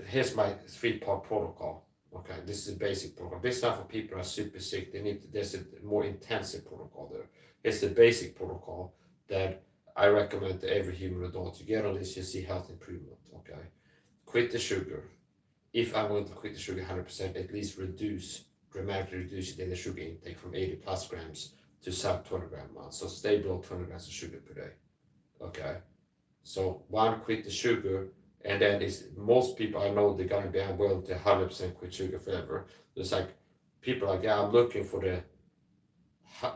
here's my 3-part protocol. Okay, this is a basic protocol. This is not for people who are super sick. There's a more intensive protocol there. It's the basic protocol that I recommend to every human adult. To get on this, you see health improvement. Okay, quit the sugar. If I'm going to quit the sugar 100%, at least dramatically reduce your daily sugar intake from 80+ grams to sub 20 grams a month. So stay below 20 grams of sugar per day. Okay, so one, quit the sugar. And then most people I know, they're gonna be unwilling to 100% quit sugar forever. There's like people like, yeah, I'm looking for the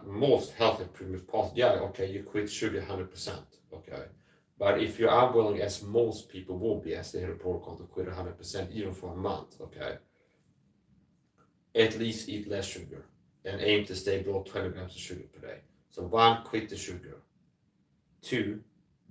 most health improvement possible. Yeah, okay, you quit sugar 100%, okay. But if you're unwilling, as most people will be, as they have a protocol to quit 100%, even for a month, okay, at least eat less sugar. and aim to stay below 20 grams of sugar per day. So 1, quit the sugar. 2,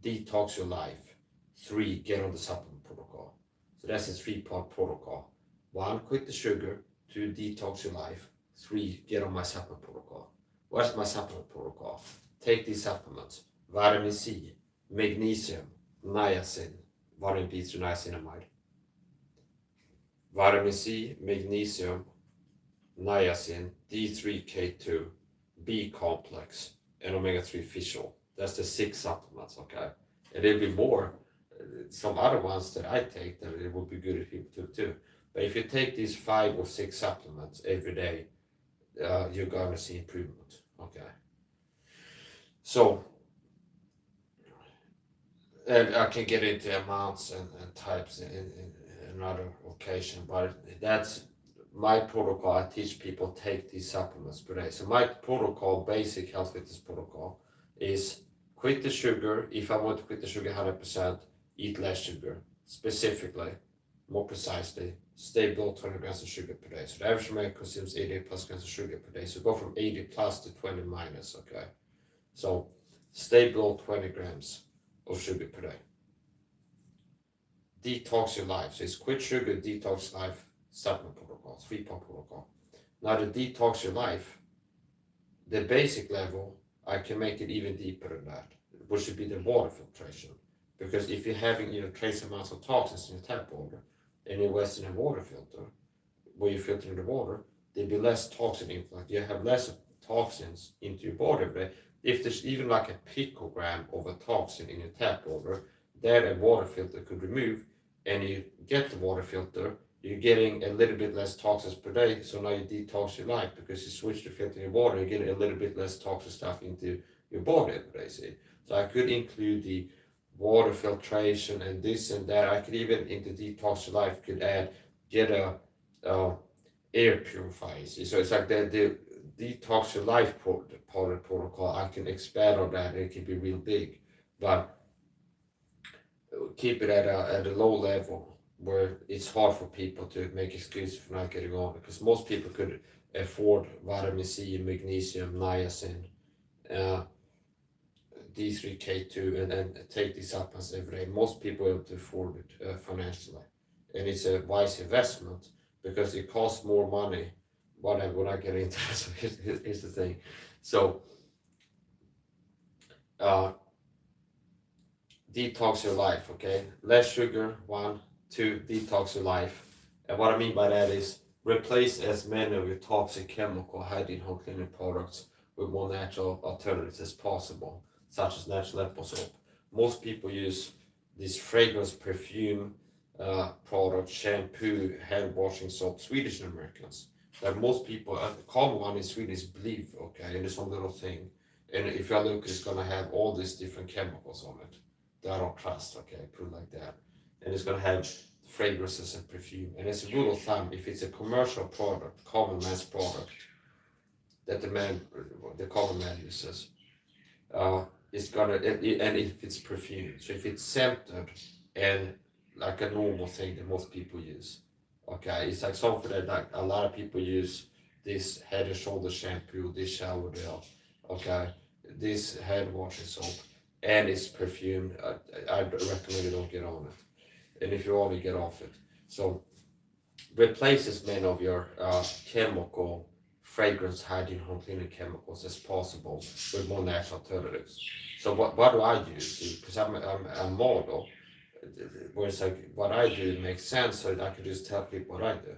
detox your life. 3, get on the supplement protocol. So that's a 3-part protocol. 1, quit the sugar. 2, detox your life. 3, get on my supplement protocol. What's my supplement protocol? Take these supplements: vitamin C, magnesium, niacin, vitamin B3 niacinamide. Vitamin C, magnesium, niacin, D3K2, B complex, and omega-3 fish oil. That's the 6 supplements, okay? And there'll be more, some other ones that I take that it would be good if people took too. But if you take these 5 or 6 supplements every day, you're gonna see improvement, okay? So, and I can get into amounts and types in another occasion, but that's my protocol. I teach people take these supplements per day. So my protocol, basic health fitness protocol, is quit the sugar. If I want to quit the sugar 100%, eat less sugar. Specifically, more precisely, stay below 20 grams of sugar per day. So the average American consumes 80 plus grams of sugar per day. So go from 80 plus to 20 minus, okay? So stay below 20 grams of sugar per day. Detox your life. So it's quit sugar, detox life, supplement protocol, 3-part protocol. Now the detox your life, the basic level, I can make it even deeper than that, which should be the water filtration. Because if you're having trace amounts of toxins in your tap water and you're wasting a water filter, where you're filtering the water, there'll be less toxin influx. You have less toxins into your body every day. If there's even like a picogram of a toxin in your tap water, that a water filter could remove, and you get the water filter, you're getting a little bit less toxins per day. So now you detox your life because you switch to filtering your water, you get a little bit less toxic stuff into your body every day. See? So I could include the water filtration and this and that. I could even into detox your life could add get a air purifier. See? So it's like the detox your life protocol. I can expand on that. It can be real big, but keep it at a low level where it's hard for people to make excuses for not getting on, because most people could afford vitamin C, magnesium, niacin, D3K2, and take these supplements every day. Most people are able to afford it financially, and it's a wise investment because it costs more money. Whatever, when I get into that, so here's the thing. So, detox your life, okay? Less sugar, 1, 2, detox your life. And what I mean by that is replace as many of your toxic chemical hygiene home cleaning products with more natural alternatives as possible, such as natural apple soap. Most people use this fragrance perfume product, shampoo, hand washing soap, Swedish and Americans. That most people, the common one in Sweden is Bliv, okay? And it's some little thing. And if you look, it's gonna have all these different chemicals on it. I don't trust, okay, put it like that. And it's gonna have fragrances and perfume. And as a rule of thumb, if it's a commercial product, common mass product, that the common man uses, it's gonna, and if it's perfume, so if it's scented and like a normal thing that most people use, okay, it's like something that like a lot of people use this head and shoulder shampoo, this shower gel, okay, this hand washing soap, and it's perfumed. I recommend you don't get on it, and if you only get off it, so replace as many of your chemical fragrance hygiene home cleaning chemicals as possible with more natural alternatives. So what do I use? Because I'm a model, where it's like what I do makes sense, so I can just tell people what I do.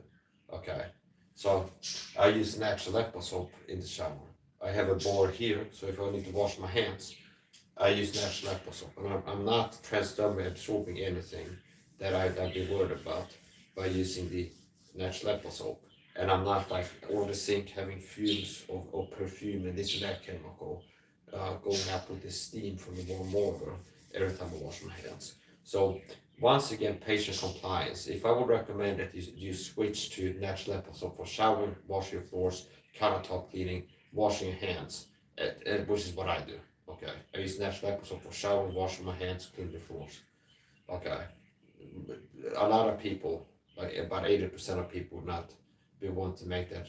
Okay, so I use natural apple soap in the shower. I have a bar here, so if I need to wash my hands, I use natural apple soap, and I'm not transdermally absorbing anything that I'd be worried about by using the natural apple soap. And I'm not like on the sink having fumes of perfume and this and that chemical going up with the steam from the warm water every time I wash my hands. So once again, patient compliance. If I would recommend that you switch to natural apple soap for showering, washing your floors, countertop cleaning, washing your hands, which is what I do. Okay, I use natural apple soap for showering, washing my hands, clean the floors. Okay, a lot of people, like about 80% of people, not we want to make that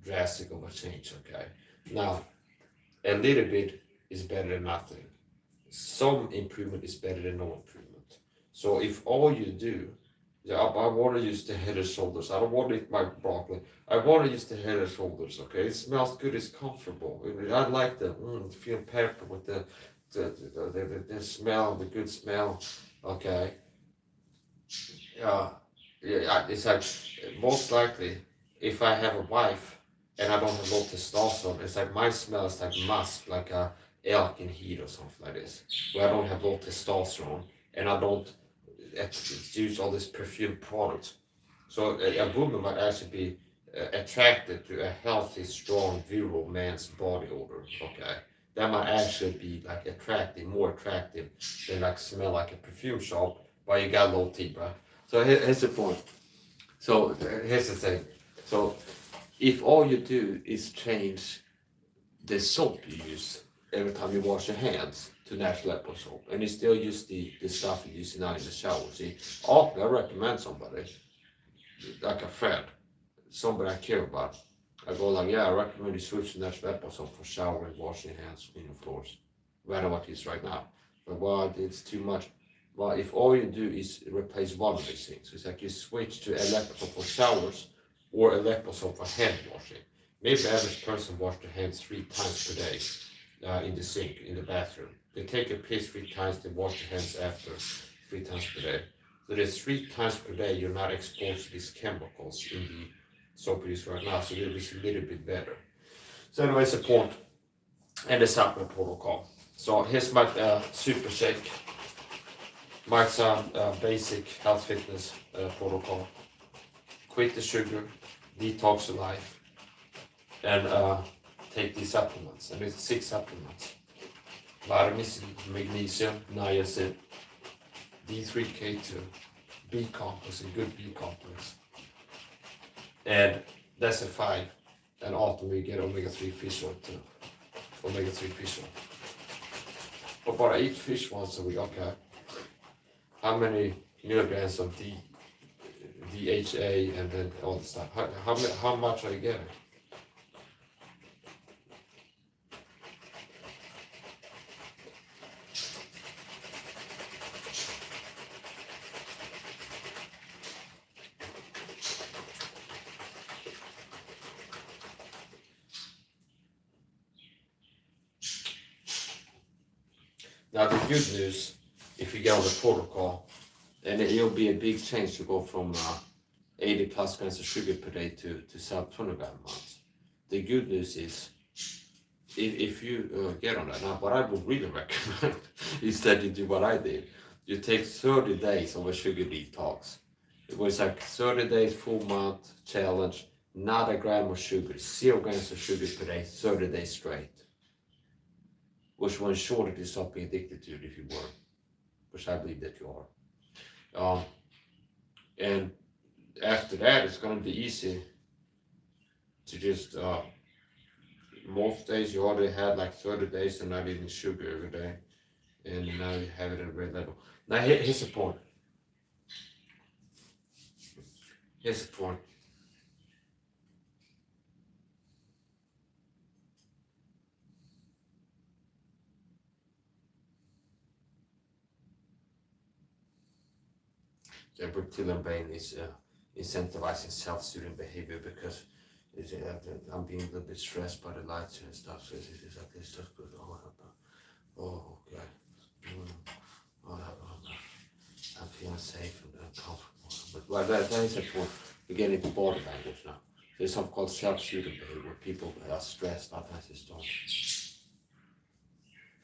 drastic of a change. Okay, now a little bit is better than nothing. Some improvement is better than no improvement. So if all you do, yeah, I want to use the head and shoulders. I don't want to eat my broccoli. I want to use the head and shoulders. Okay, it smells good. It's comfortable. I like the feel pepper with the smell, the good smell. Okay, yeah. It's like most likely if I have a wife and I don't have low testosterone, it's like my smell is like musk, like a elk in heat or something like this, where I don't have low testosterone and I don't use all this perfume products. So a woman might actually be attracted to a healthy, strong, virile man's body odor. Okay, that might actually be like attractive, more attractive than like smell like a perfume shop, but you got low T, bro. So here's the point. So here's the thing. So if all you do is change the soap you use every time you wash your hands to natural apple soap, and you still use the stuff you use now in the shower, see, often I recommend somebody, like a friend, somebody I care about. I go like, yeah, I recommend you switch to natural apple soap for showering, washing hands, cleaning floors. I know what it is right now. But well, it's too much. Well, if all you do is replace one of these things, it's like you switch to electric soap for showers or electric soap for hand washing. Maybe the average person wash their hands 3 times per day in the sink, in the bathroom. They take a piss 3 times, they wash their hands after 3 times per day. So there's 3 times per day you're not exposed to these chemicals in the soap you use right now, so it is a little bit better. So anyways, the point and the supplement protocol. So here's my super shake. Mike's basic health fitness protocol. Quit the sugar, detox your life, and take these supplements. And it's 6 supplements. Vitamins, magnesium, niacin, D3K2, B complex, a good B complex. And that's a 5. And ultimately get omega-3 fish oil too. Omega-3 fish oil. But I eat fish once a week, okay. How many milligrams of DHA and then all the stuff? How much are you getting? Now the good news, if you get on the protocol, and it'll be a big change to go from 80 plus grams of sugar per day to sub 20 grams a month. The good news is, if you get on that, now what I would really recommend is that you do what I did. You take 30 days of a sugar detox. It was like 30 days, full month challenge, not a gram of sugar, 0 grams of sugar per day, 30 days straight. Which will ensure that you stop being addicted to it if you were, which I believe that you are. And after that, it's going to be easy to just, most days you already had like 30 days of not eating sugar every day, and now you have it at a great level. Now here's the point. Here's the point. The reptilian brain is incentivizing self-soothing behavior because I'm being a little bit stressed by the lights and stuff. So it's like this stuff goes, oh, okay. I'm feeling safe and comfortable. But that is the point. We're getting into body language now. There's something called self-soothing behavior where people are stressed, sometimes they don't.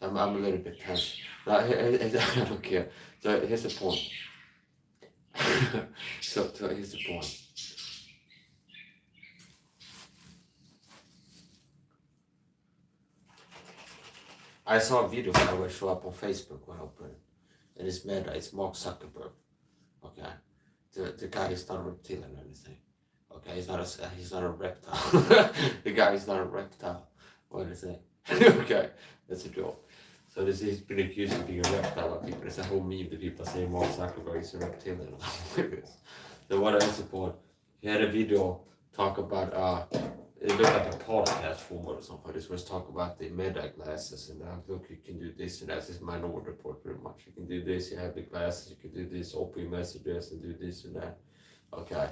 I'm a little bit tense. Now, I don't care. So here's the point. so here's the point. I saw a video that will show up on Facebook when I open it. And it's Meta, it's Mark Zuckerberg. Okay. The guy is not a reptilian or anything. Okay, he's not a reptile. The guy is not a reptile. What is it? Okay, that's a joke. So he's been accused of being a reptile by people. There's a whole meme that people say Mark Zuckerberg is a reptilian. So what I support, he had a video talk about look at the podcast format or something. This was talk about the meta glasses and look, you can do this and that. This is minority report pretty much. You can do this, you have the glasses, you can do this, open your messages and do this and that. Okay.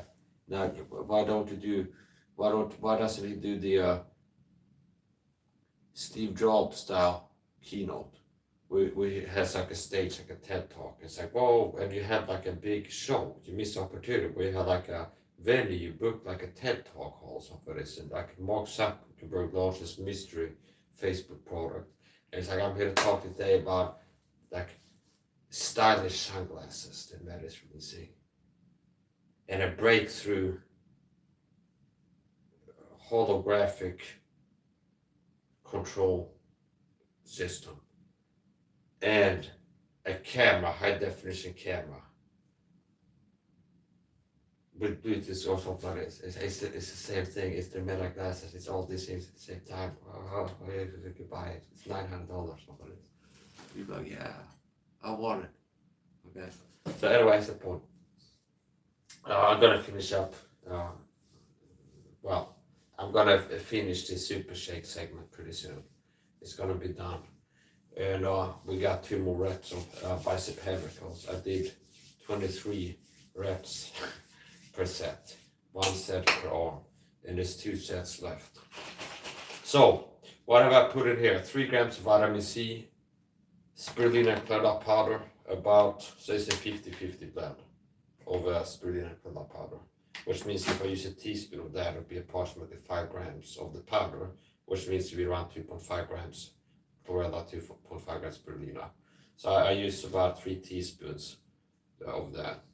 Now why doesn't he do the Steve Jobs style keynote? We has like a stage, like a TED talk. It's like, whoa, and you have like a big show. You miss the opportunity. We have like a venue, you book like a TED talk also for this, and like Mark Zuckerberg launched this mystery Facebook product. And it's like, I'm here to talk today about like stylish sunglasses that Meta is releasing, and a breakthrough holographic control system, and a camera, high definition camera with Bluetooth or something like this. It's the same thing. It's the Meta glasses. It's all these things at the same time. Oh, you could buy it. It's $900 something like this. You'd be like, yeah, I want it. Okay. So anyway, that's the point. I'm gonna finish up. Well, I'm gonna finish the Super Shake segment pretty soon. It's gonna be done. And we got 2 more reps of bicep HAMMERCURLS. I did 23 reps per set, 1 set per arm, and there's 2 sets left. So what have I put in here? 3 grams of vitamin C, spirulina and chlorella powder, about, so it's a 50-50 blend of spirulina and chlorella powder, which means if I use a teaspoon of that, it would be approximately 5 grams of the powder, which means to be around 2.5 grams chlorella, 2.5 grams spirulina. So I use about 3 teaspoons of that.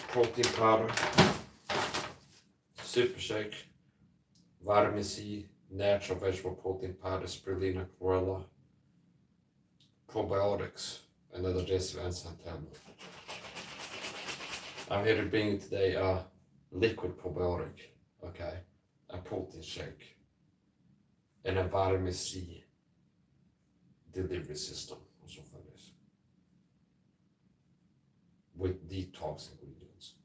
Protein powder, Super Shake, vitamin C, natural vegetable protein powder, spirulina, chlorella, probiotics, and a digestive enzyme tablet. I'm here to bring you today a liquid probiotic, okay, a protein shake, and a vitamin C delivery system, also for this, with detox ingredients.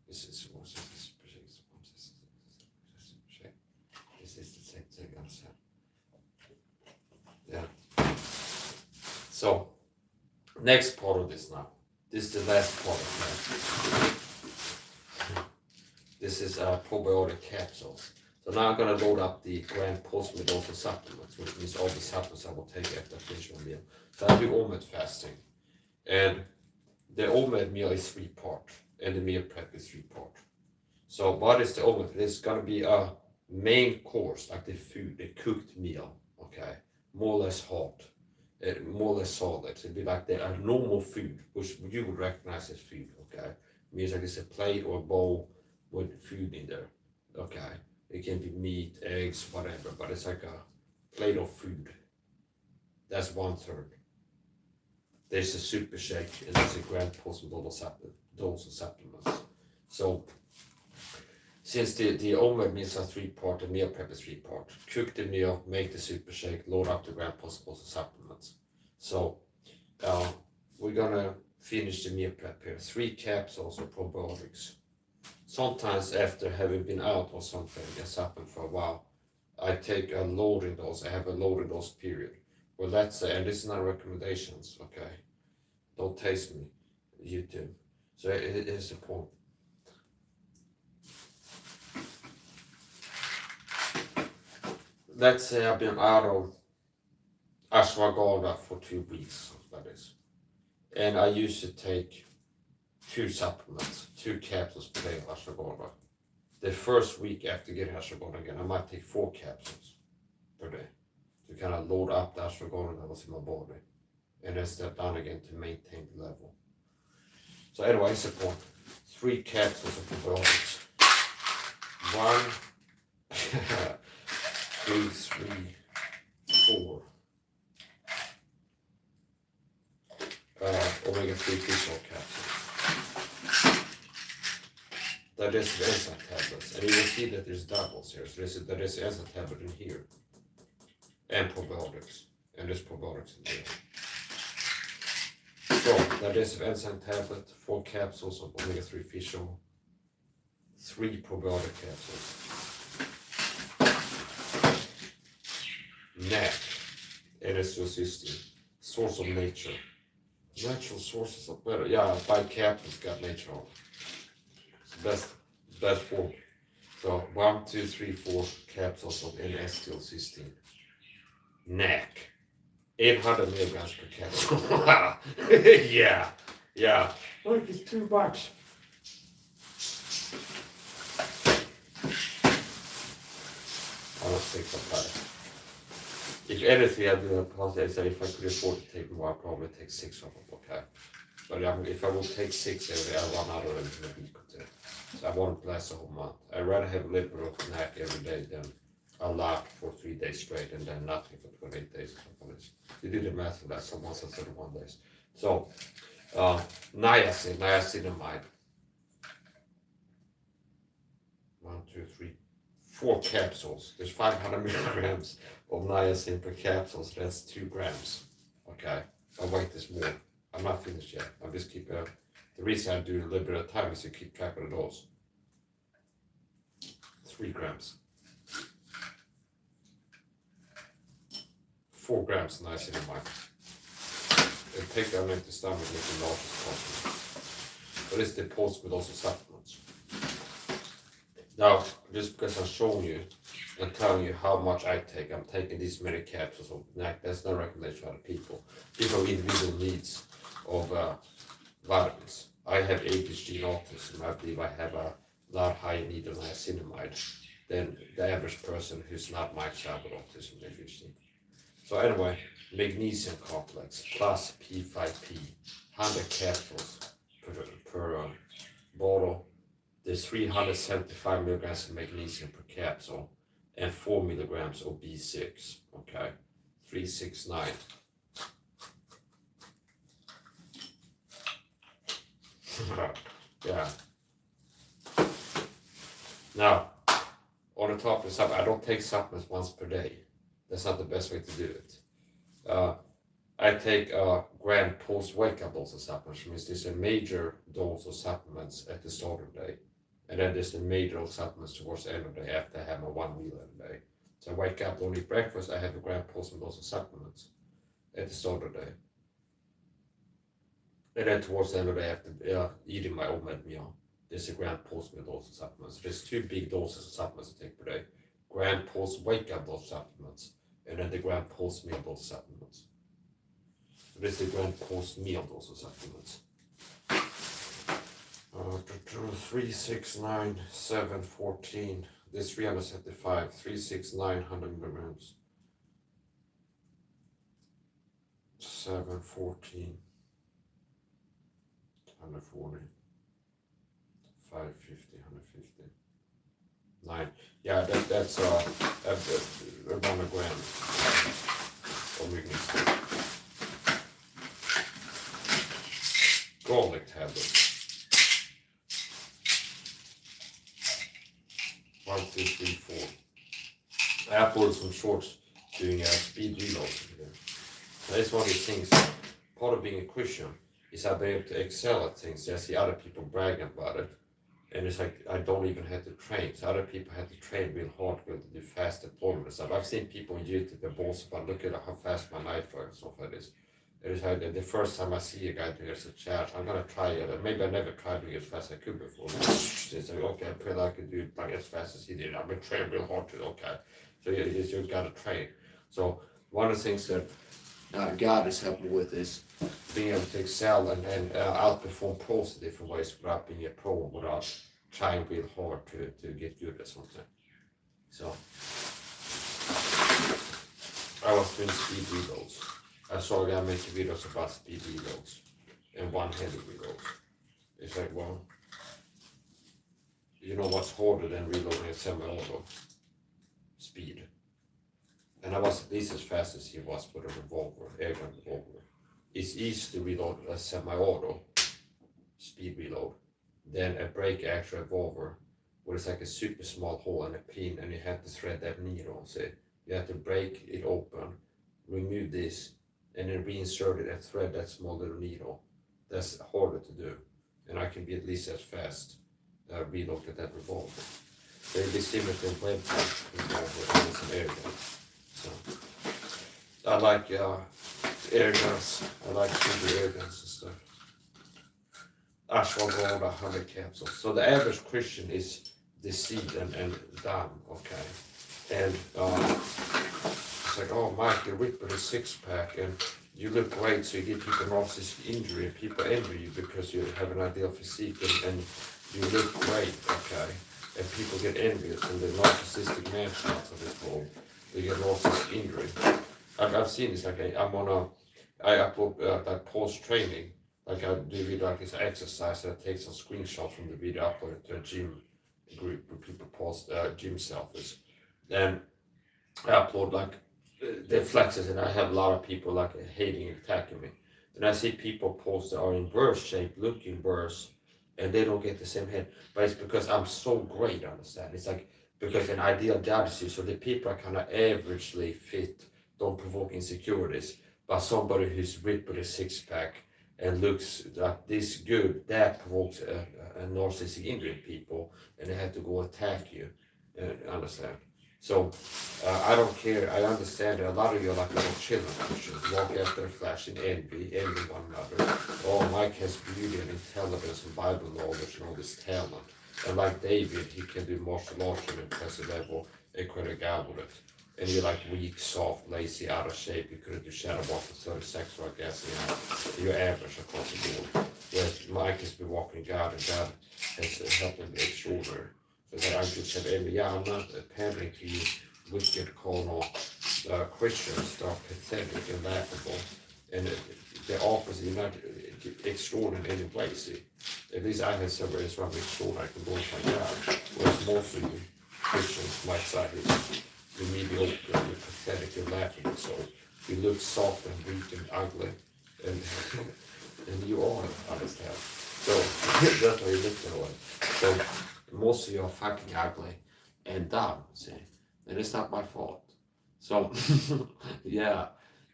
This is the same thing, understand? Yeah. So, next part of this now. This is the last part of that. This is probiotic capsules. So now I'm going to load up the grand post-meal supplements, which means all the supplements I will take after I finish my meal. So I do OMAD fasting. And the OMAD meal is 3-part, and the meal prep is 3-part. So what is the OMAD? It's going to be a main course, like the food, the cooked meal, okay? More or less hot, more or less solid. It'd be like a normal food, which you would recognize as food, okay? It means like it's a plate or a bowl with food in there, okay? It can be meat, eggs, whatever, but it's like a plate of food. That's 1/3. There's a Super Shake, and there's a grand possible dose of supplements. So, since the OMAD meals are 3-part, the meal prep is 3-part. Cook the meal, make the Super Shake, load up the grand possible supplements. So, we're gonna finish the meal prep here. 3 capsules of probiotics. Sometimes after having been out or something that's happened for a while, I take a loading dose. I have a loading dose period. Well, let's say, and this is not recommendations, okay? Don't taste me, YouTube. So here's the point. Let's say I've been out of ashwagandha for 2 weeks, that is. And I used to take 2 supplements, 2 capsules per day of ashwagandha. The first week after getting ashwagandha again, I might take 4 capsules per day to kind of load up the ashwagandha that was in my body, and then step down again to maintain the level. So anyway, it's a point. 3 capsules of probiotics. 1, 2, 3, 4. Omega-3 fish oil capsules. Digestive enzyme tablets, and you will see that there's doubles here. So there's a digestive enzyme tablet in here, and probiotics, and there's probiotics in here. So digestive enzyme tablet, 4 capsules of omega-3 fish oil, 3 probiotic capsules. Neck, NSO-cysteine, source of nature. Natural sources are better. Yeah, BICEP has got nature on it. Best form. So 1, 2, 3, 4 capsules of N-acetylcysteine. Neck, 800 milligrams per capsule. yeah. Look, it's too much. I don't think so, but if anything, I do a process. If I could afford to take more, I'd probably take 6 of them, okay? But if I will take 6 every day, I'll run out of them in a week or 2. So I won't last a whole month. I'd rather have a little bit of snack every day than a lot for 3 days straight and then nothing for 28 days or something like this. You do the math of that, so once instead of 1 days. So, niacinamide. 1, 2, 3, 4 capsules. There's 500 milligrams of niacin per capsule, so that's 2 grams. Okay, I'll wait this more. I'm not finished yet. I'm just keep the reason I do a little bit of time is to keep track of the dose. 3 grams. 4 grams niacinamide. And take that on empty stomach and make it large as possible. But it's the post with also supplements. Now, just because I'm showing you and telling you how much I take, I'm taking these many capsules of NAC. That's no recommendation for other people. People have individual needs of vitamins. I have ADHD and autism. I believe I have a lot higher need of niacinamide than the average person who's not my child with autism and ADHD. So anyway, magnesium complex plus P5P, 100 capsules per bottle. There's 375 milligrams of magnesium per capsule and 4 milligrams of B6. Okay, 369. Yeah. Now, on the top of supplements, I don't take supplements once per day. That's not the best way to do it. I take a grand post wake-up dose of supplements, which means there's a major dose of supplements at the start of the day. And then there's the major supplements towards the end of the day after I have my 1 meal every day. So I wake up, don't eat breakfast, I have a grand post dose of supplements at the start of the day. And then towards the end of the day after eating my OMAD meal, there's a grand post meal dose of supplements. So there's 2 big doses of supplements I take per day. Grand post wake up dose supplements and then the grand post meal dose supplements. So this is the grand post meal dose of supplements. 3, 6, 9, 7, 14. This 375, 3, 6, 9, 100 milligrams. 7, 14, 140, 550, 150. 9. Yeah, that's around a gram of magnesium. Garlic tablets. 1, 2, 3, 4. I uploaded some shorts doing a speed reload here. That's one of the things. Part of being a Christian is I've been able to excel at things. I see other people bragging about it. And it's like I don't even have to train. So other people have to train real hard to do fast deployment and stuff. I've seen people on YouTube that boast about look at how fast my knife works and stuff like this. It is like the first time I see a guy doing it as a challenge, I'm gonna try it. Maybe I never tried doing it as fast as I could before. It's like, okay, I feel like I could do it like as fast as he did. I've been training real hard to okay. So you gotta train. So one of the things that God has helped me with is being able to excel and outperform pros in different ways without being a pro, without trying real hard to get good at something. So I was doing speed reloads. I saw a guy making videos about speed reloads and one-handed reloads. It's like, well, you know what's harder than reloading a semi-auto? Speed. And I was at least as fast as he was with a revolver, airgun revolver. It's easy to reload a semi-auto speed reload than a break-action revolver, where it's like a super small hole and a pin, and you have to thread that needle. So you have to break it open, remove this, and then reinsert it and thread that small little needle. That's harder to do, and I can be at least as fast relook at that revolver. They'll be similar to Mealprep with some air guns. So I like air guns. I like super air guns and stuff. Ashwagandha, honey capsules. So the average Christian is deceived and dumb, okay? And it's like, oh, Mike, you're ripped with a six-pack and you look great, so you get people narcissistic injury and people envy you because you have an ideal physique and you look great, okay? And people get envious and the narcissistic man shots of this world, they get narcissistic injury. I've seen this, like I upload that post-training, like I do like this exercise and I take some screenshots from the video, upload it to a gym group where people post gym selfies. And I upload like the flexes and I have a lot of people like hating and attacking me. Then I see people post that are in worse shape, looking worse, and they don't get the same head. But it's because I'm so great, understand? It's like because an ideal judges you, so the people are kind of averagely fit, don't provoke insecurities. But somebody who's ripped with a six-pack and looks like this good, that provokes a narcissistic injury in people, and they have to go attack you. Understand? So I don't care. I understand that a lot of you are like little children, Christians, walk after a flash in envy one another. Oh, Mike has beauty and intelligence and Bible knowledge and all this talent. And like David, he can do martial arts on an impressive level and credit God with it. And you're like weak, soft, lazy, out of shape. You couldn't do shadow walk for 30 seconds, I guess. You're average across the board. Whereas Mike has been walking God, and God has helped him be extraordinary. So that I just said, yeah, I'm not pandering to you wicked, carnal Christians that are pathetic and laughable. And the opposite, you're not extraordinary in any way. See, at least I have some ways where I'm extraordinary, I can glorify God. Whereas most of you Christians, my side is you're mediocre, you're pathetic, you're laughable. So you look soft and weak and ugly, and and you are, understand. So that's why you look that way. So most of you are fucking ugly and dumb, see, and it's not my fault. So yeah,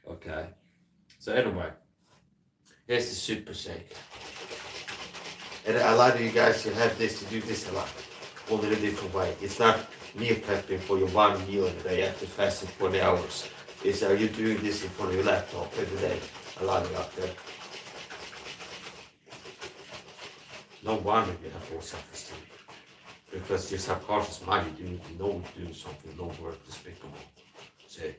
okay. So anyway, here's the super shake. And a lot of you guys, you have this, to do this a lot, all in a different way. It's not meal prepping for your one meal a day after fasting 20 hours. It's you doing this in front of your laptop every day. A lot of you out there. No wonder you have low self-esteem. Because your subconscious mind, you know you do something low worth despicable. Say,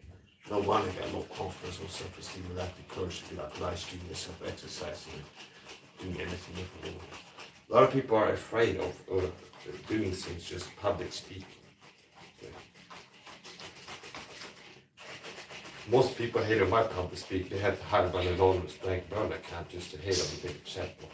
no wonder you have low confidence or self-esteem and lack the courage to be like live streaming yourself, exercising, doing anything you can do. A lot of people are afraid of doing things, just public speaking. Okay. Most people hate on my public speaking. They have to hide by an anonymous blank burn account just to hate on the big chat box.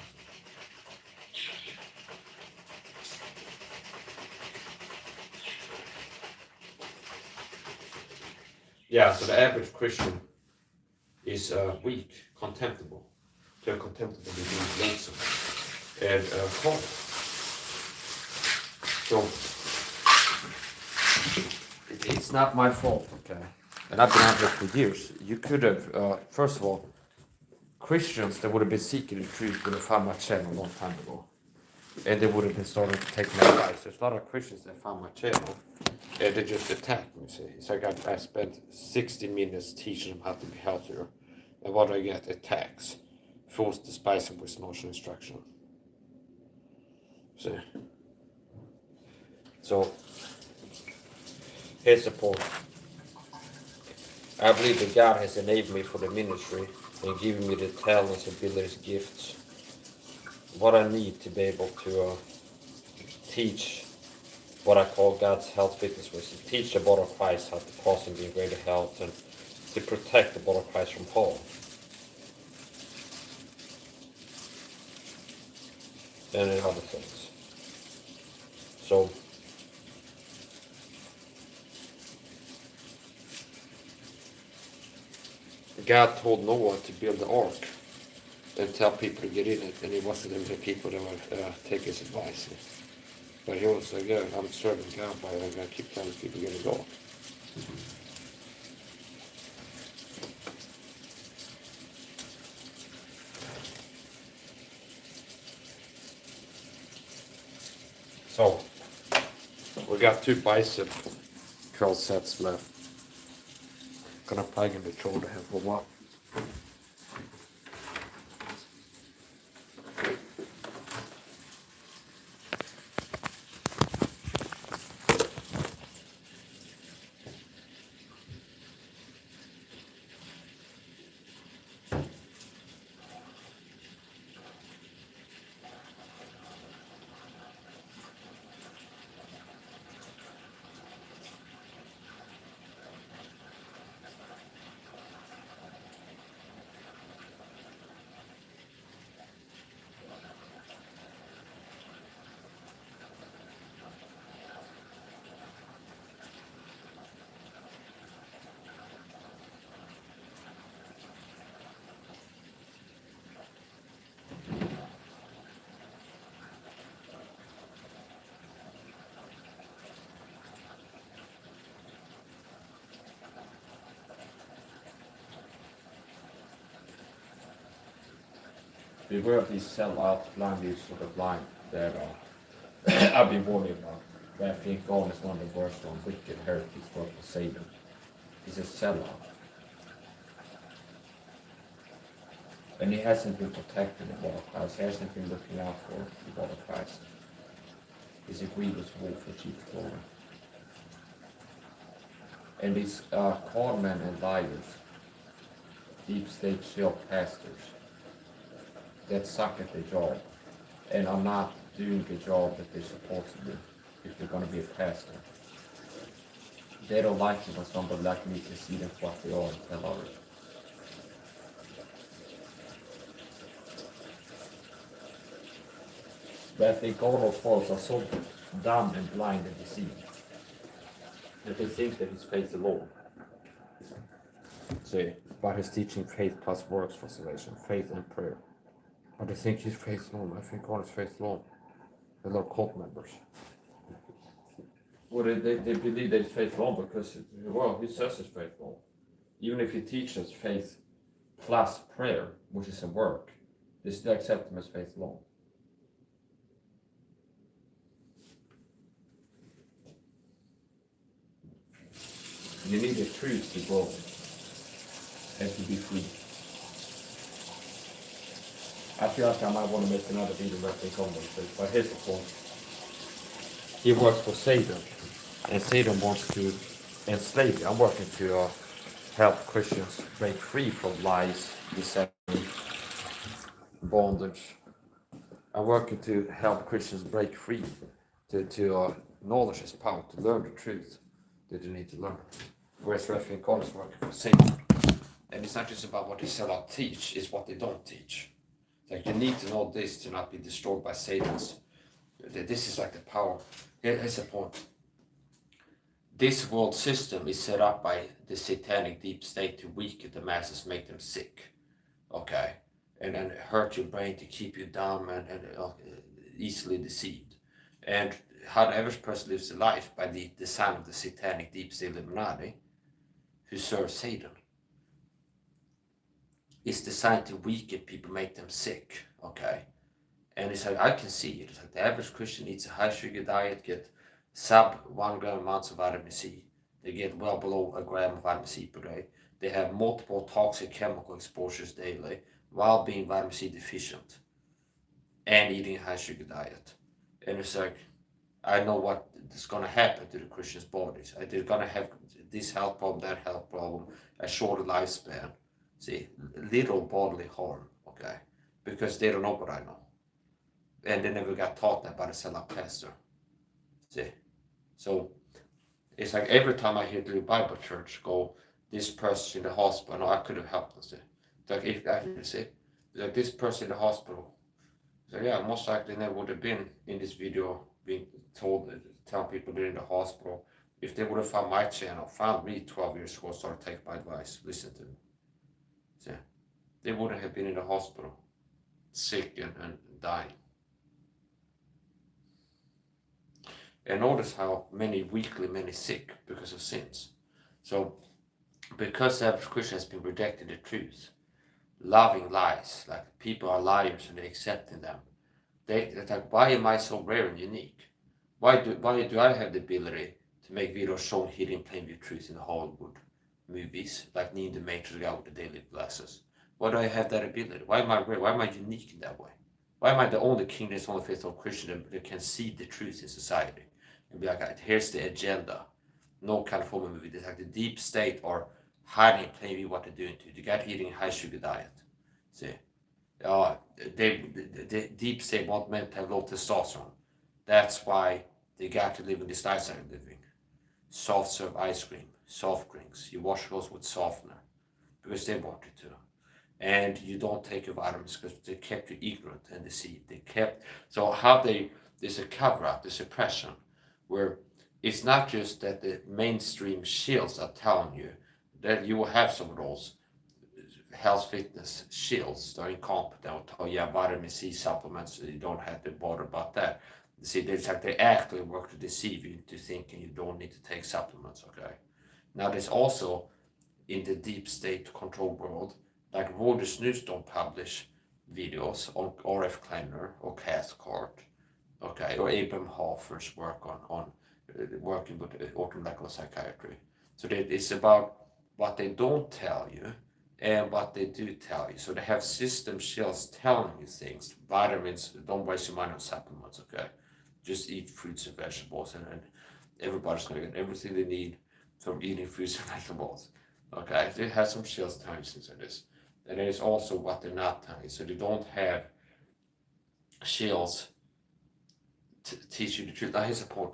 Yeah, so the average Christian is weak, contemptible. They're contemptible, they do lonesome, and cold. So it's not my fault, okay? And I've been out there for years. You could have, first of all, Christians that would have been seeking the truth would have found my channel a long time ago. And they would have been starting to take my advice. There's a lot of Christians that found my channel and they just attacked me. See, it's like I spent 60 minutes teaching them how to be healthier, and what do I get? Attacks, forced to spice them with no instruction. See, so here's the point. I believe that God has enabled me for the ministry and given me the talents, abilities, gifts, what I need to be able to teach what I call God's health fitness wisdom. Teach the body of Christ how to cause and be in greater health, and to protect the body of Christ from harm. And in other things. So God told Noah to build the ark and tell people to get in it, and he wasn't in the people that would take his advice. But he was like, yeah, I'm serving God by it. I'm going to keep telling people to get in the ark. So we got 2 bicep curl sets left. Gonna plug in the shoulder here for a while. Beware of these sell-out blind leads for the blind that I've been warning about. But I think God is one of the worst on wicked heretics for Satan. He's a sellout. And he hasn't been protecting the body of Christ. He hasn't been looking out for the body of Christ. He's a grievous wolf for cheap glory. And these con men and liars, deep state shield pastors, that suck at their job and are not doing the job that they're supposed to do if they're going to be a pastor. They don't like it when somebody like me can see them for what they are and tell others. But I think all those folks are so dumb and blind and deceived that they think that he's faith alone. See, but he's teaching faith plus works for salvation, faith and prayer. But they think he's faith alone. I think God is faith alone. They're not cult members. Well, they believe that he's faith alone because, well, he says he's faith alone. Even if he teaches faith plus prayer, which is a work, they still accept him as faith alone. You need the truth to grow and to be free. I feel like I might want to make another video referring on this, but here's the point. He works for Satan, and Satan wants to enslave you. I'm working to help Christians break free from lies, deception, bondage. I'm working to help Christians break free, to knowledge is power, to learn the truth that you need to learn. Whereas Reverend God is working for Satan. And it's not just about what they sell out teach, it's what they don't teach. Like you need to know this to not be destroyed by Satan's. This is like the power. Here's the point. This world system is set up by the satanic deep state to weaken the masses, make them sick. Okay? And then hurt your brain to keep you dumb and easily deceived. And how the average person lives their life by the design of the satanic deep state Illuminati, who serve Satan. It's designed to weaken people, make them sick, okay? And it's like, I can see it. It's like the average Christian eats a high sugar diet, get sub 1 gram amounts of vitamin C. They get well below a gram of vitamin C per day. They have multiple toxic chemical exposures daily while being vitamin C deficient and eating a high sugar diet. And it's like, I know what is going to happen to the Christians' bodies. They're going to have this health problem, that health problem, a shorter lifespan. See, little bodily harm, okay? Because they don't know what I know. And they never got taught that by the sellout pastor. See? So, it's like every time I hear the Bible church go, this person in the hospital, no, I could have helped them, see? It's like, if I see, like this person in the hospital, so yeah, most likely they would have been in this video being told, telling people they're in the hospital. If they would have found my channel, found me 12 years ago, started taking my advice, listen to me. See, they wouldn't have been in the hospital, sick and dying. And notice how many sick because of sins. So, because the average Christian has been rejecting the truth, loving lies, like people are liars and they're accepting them. They're like, why am I so rare and unique? Why do I have the ability to make videos showing hidden plain view truths in Hollywood movies, like Neo the Matrix guy with the daily glasses? Why do I have that ability? Why am I rare? Why am I unique in that way? Why am I the only king that's only faithful Christian that can see the truth in society and be like, here's the agenda? No California movie. There's like the deep state or hiding in plain view what they're doing to you. The guy eating a high sugar diet. See, the deep state want men to have low testosterone. That's why they got to live in this lifestyle living. Soft serve ice cream, soft drinks. You wash clothes with softener because they want you to. And you don't take your vitamins because they kept you ignorant and deceived. They kept, so how there's a cover up, there's suppression, where it's not just that the mainstream shields are telling you that you will have some of those health fitness shields that are incompetent. They'll tell you, yeah, vitamin C supplements, so you don't have to bother about that. See, it's like they actually work to deceive you into thinking you don't need to take supplements, okay? Now, there's also, in the deep state control world, like Reuters News don't publish videos on RF Kleiner or Cathcart, okay, or Abraham Hoffer's work on working with automolecular psychiatry. So it's about what they don't tell you and what they do tell you. So they have system shells telling you things. Vitamins, don't waste your money on supplements, okay? Just eat fruits and vegetables, and everybody's going to get everything they need from eating fruits and vegetables. Okay, they have some shells telling things like this. And there's also what they're not telling. So they don't have shells to teach you the truth. Now, here's the point.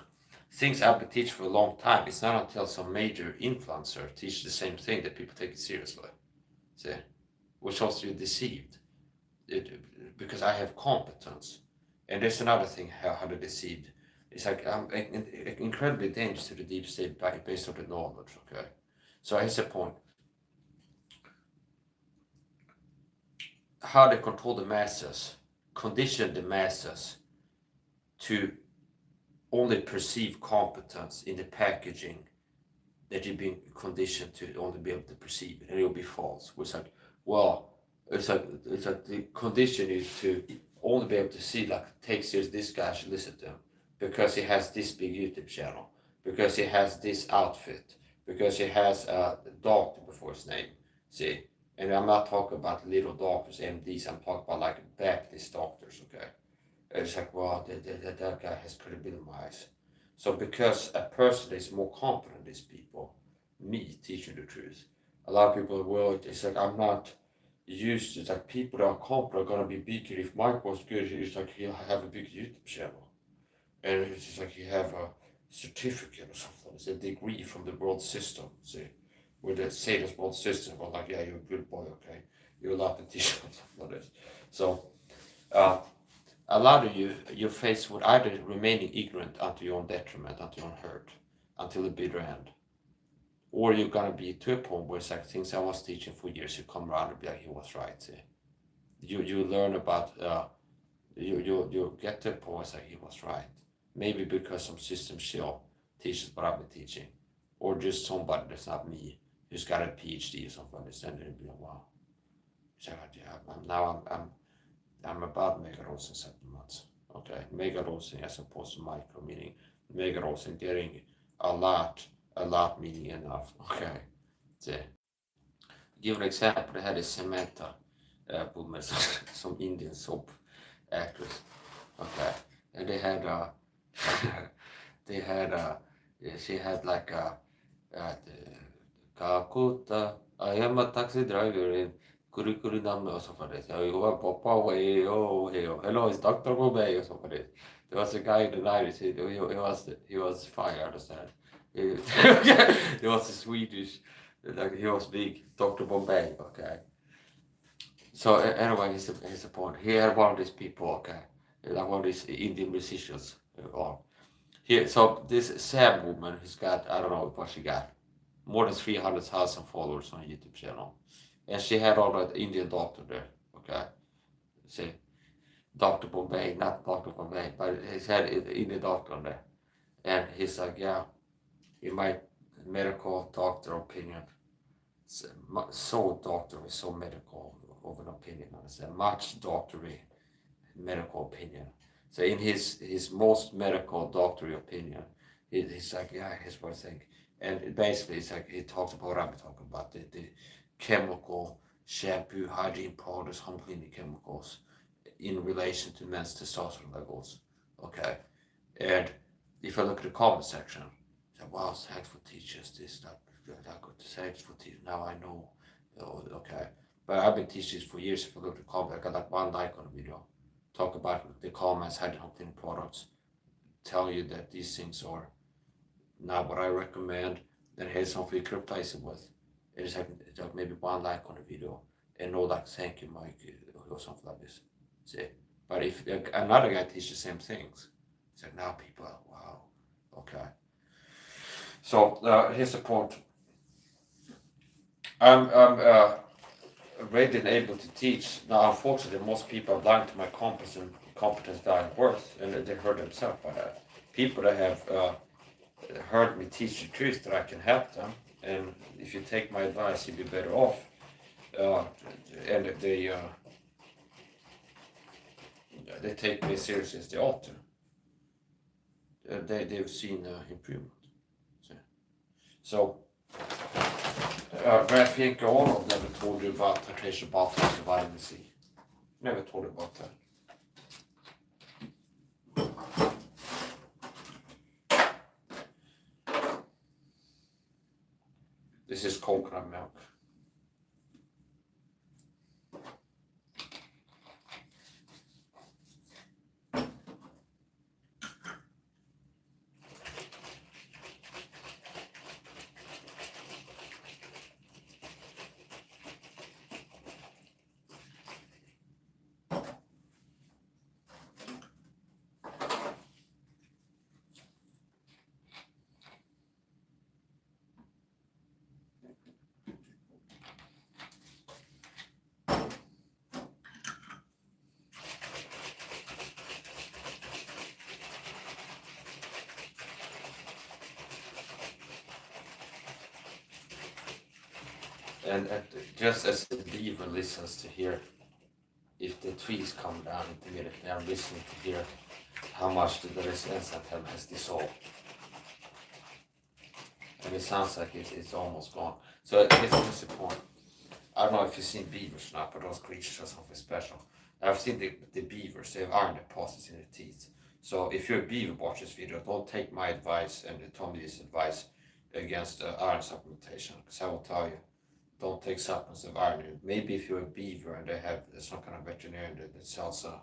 Things I've been teaching for a long time, it's not until some major influencer teaches the same thing that people take it seriously. See? Which also you're deceived. Because I have competence. And there's another thing how they're deceived. It's like I'm incredibly dangerous to the deep state based on the knowledge, okay? So here's the point. How they control the masses, condition the masses to only perceive competence in the packaging that you've been conditioned to only be able to perceive it, and it'll be false. It's like, well, it's like the condition is to only be able to see, like, take serious, this guy should listen to him because he has this big YouTube channel, because he has this outfit, because he has a doctor before his name. See, and I'm not talking about little doctors, MDs. I'm talking about like Baptist doctors. Okay, it's like, well, that guy has credibility in my eyes. So because a person is more competent than these people, me teaching the truth, a lot of people, well, it's like I'm not used to, it's like people that are competent are gonna be bigger. If Mike was good, it's like he'll have a big YouTube channel, and it's just like he have a certificate or something. It's a degree from the world system. See, with the Satan's world system, but like, yeah, you're a good boy, okay, you're allowed to teach or something like this. So a lot of you're faced with either remaining ignorant unto your own detriment, unto your own hurt, until the bitter end, or you're gonna be to a point where it's like things I was teaching for years, you come around and be like, he was right. See? You learn about you get to a point where it's like he was right. Maybe because some system shill teaches what I've been teaching, or just somebody that's not me who's got a PhD or something, and then be like, wow. So yeah, I'm about megadosing supplements. Okay, megadosing as opposed to micro, meaning megadosing getting a lot meaning enough. Okay, so give an example. They had a Samantha woman, some Indian soap actress. Okay, and they had she had like Calcutta. I am a taxi driver in Kurikurinamme or something like that. You are Papa way, oh, hey, hello, it's Dr. Bombay or something like that. There was a guy in the 90s, he was fired, understand? He was a Swedish, like he was big, Dr. Bombay, okay? So anyway, here's the point. He had one of these people, okay? Like one of these Indian musicians. Here, so this Sam woman, who's got, I don't know what she got, more than 300,000 followers on YouTube channel. And she had all that Indian doctor there, okay? See, Dr. Bombay, not Dr. Bombay, but he had an Indian doctor on there. And he's like, yeah, in my medical doctor opinion, so doctor is so medical of an opinion, understand? Much doctory medical opinion. So in his most medical doctory opinion, he's like, yeah, here's what I think. And basically, it's like he talks about what I'm talking about, the chemical shampoo, hygiene products, home cleaning chemicals in relation to men's testosterone levels. Okay. And if I look at the comment section, it's like, wow, thanks for teaching us this, that good. Thanks for teaching. Now I know. Oh, okay. But I've been teaching this for years. If I look at the comment, I got like one like on the video. Talk about the comments, hygiene home cleaning products, tell you that these things are not what I recommend, then here's something you could replace it with. It's like maybe one like on the video and no like thank you Mike or something like this. See? But if another guy teaches the same things, it's like now people are wow, okay. So here's the point. I'm ready and able to teach. Now unfortunately most people are blind to my competence value worth, and they hurt themselves by that. People that have heard me teach the truth that I can help them, and if you take my advice, you'll be better off. And they take me seriously as they ought to. They've seen improvement. So I think Arnold never told you about titration bottles of vitamin C. Never told you about that. This is coconut milk. And just as the beaver listens to hear if the trees come down immediately, I'm listening to hear how much the resistance antenna has dissolved. And it sounds like it's almost gone. So here's the point. I don't know if you've seen beavers now, but those creatures are something special. I've seen the beavers, they have iron deposits in their teeth. So if you're a beaver watch this video, don't take my advice and Tommy's advice against iron supplementation, because I will tell you, don't take supplements of iron. Maybe if you're a beaver and they have some kind of veterinarian that sells a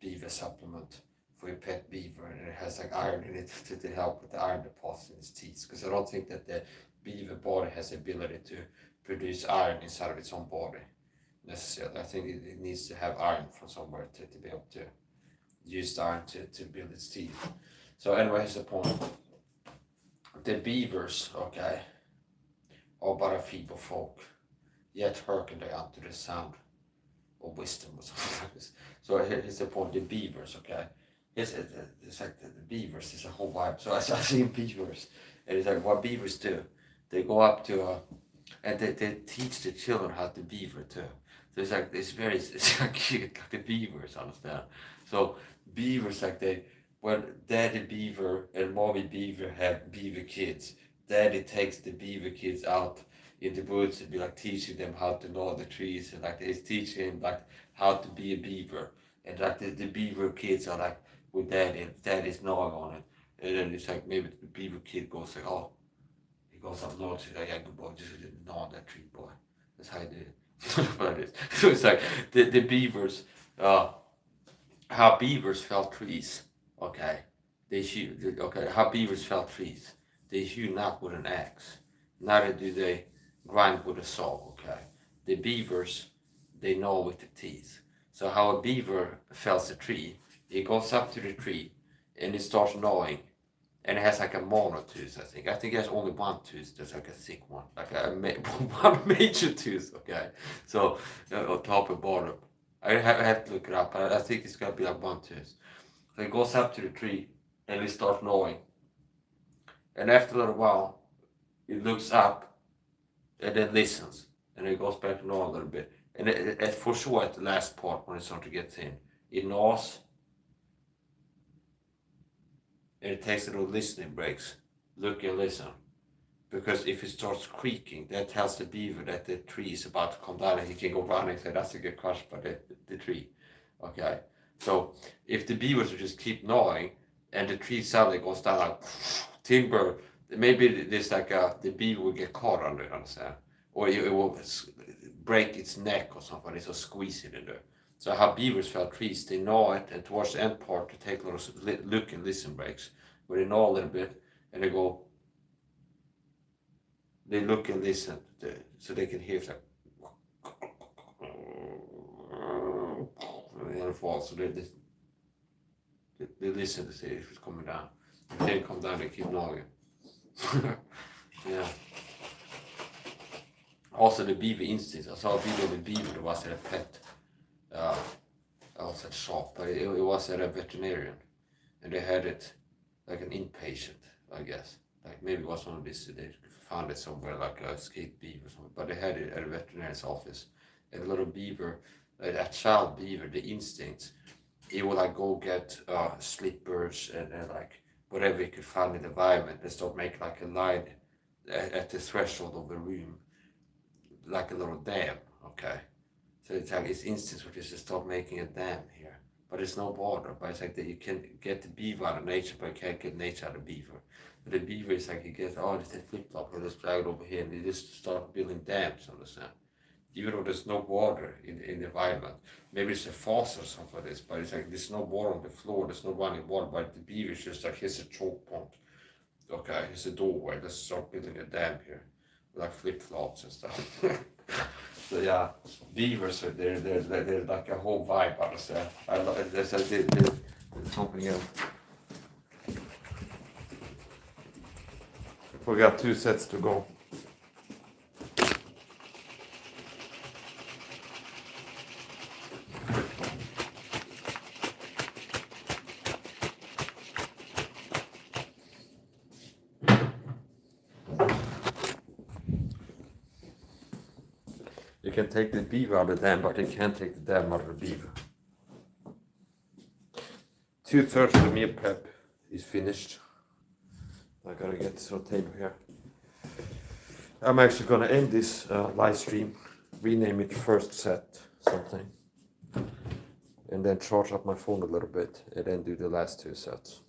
beaver supplement for your pet beaver, and it has like iron in it to help with the iron deposits in its teeth, because I don't think that the beaver body has the ability to produce iron inside of its own body necessarily. I think it needs to have iron from somewhere to be able to use the iron to build its teeth. So anyway, here's the point. The beavers, okay, are but a feeble folk, yet hearken they unto the sound of wisdom or something like this. So here's the point, the beavers, okay. It's like the beavers is a whole vibe. So I've seen beavers, and it's like what beavers do. They go up to and they teach the children how to beaver too. So it's like it's like cute, like the beavers, understand? So beavers when daddy beaver and mommy beaver have beaver kids, daddy takes the beaver kids out in the woods and be like teaching them how to gnaw the trees, and like he's teaching them like how to be a beaver, and like the beaver kids are like with daddy, and daddy's gnawing on it, and then it's like maybe the beaver kid goes like, oh, he goes up north, he's like, yeah, good boy, just gnaw on that tree, boy. That's how he did it. So it's like the beavers, how beavers fell trees. Okay, how beavers fell trees. They hew not with an axe, neither do they grind with a saw. Okay, the beavers, they gnaw with the teeth. So how a beaver fells a tree, he goes up to the tree and he starts gnawing, and it has like a monotooth. I think it has only one tooth. There's like a thick one, like one major tooth. Okay, so on top and bottom. I have to look it up, but I think it's gonna be like one tooth. So he goes up to the tree and he starts gnawing. And after a little while, he looks up and then listens, and he goes back to gnaw a little bit. And for sure, at the last part, when it starts to get thin, it gnaws, and it takes little listening breaks. Look and listen. Because if it starts creaking, that tells the beaver that the tree is about to come down and he can go running so that's to get crushed by the tree. Okay, so if the beavers would just keep gnawing and the tree suddenly goes down like timber, maybe there's like the beaver will get caught under it, understand? Or it will break its neck or something, it's so squeeze it in there. So how beavers felt trees, they gnaw it, and towards the end part, they take little look and listen breaks, where they gnaw a little bit, and they go, they look and listen, so they can hear it's like, and it falls, so they listen to see if it's coming down. If they come down, they keep gnawing. Yeah. Also the beaver instincts. I saw a video of a beaver that was at a pet. I was at shop, but it was at a veterinarian, and they had it like an inpatient, I guess. Like maybe it was one of these. They found it somewhere, like a escaped beaver or something. But they had it at a veterinarian's office. And a little beaver, a child beaver, the instincts, it would like go get slippers and like whatever it could find in the environment and start making like a line at the threshold of the room, like a little dam. Okay, so it's like its instincts which is to start making a dam here, but it's no border. But it's like that you can get the beaver out of nature, but you can't get nature out of beaver. But the beaver is like you get, oh, it's a flip flop, or just drag it over here, and they just start building dams. Understand? Even though there's no water in the environment, maybe it's a faucet or something like this, but it's like there's no water on the floor, there's no running water, but the beaver is just like, here's a choke pond. Okay, here's a doorway, let's start building a dam here, like flip flops and stuff. So yeah, beavers, they're like a whole vibe out of that. I love it. There's something else. We got 2 sets to go. You can take the beaver out of the dam, but you can't take the dam out of the beaver. 2/3 of the meal prep is finished. I gotta get this on table here. I'm actually gonna end this live stream, rename it first set something, and then charge up my phone a little bit, and then do the last 2 sets.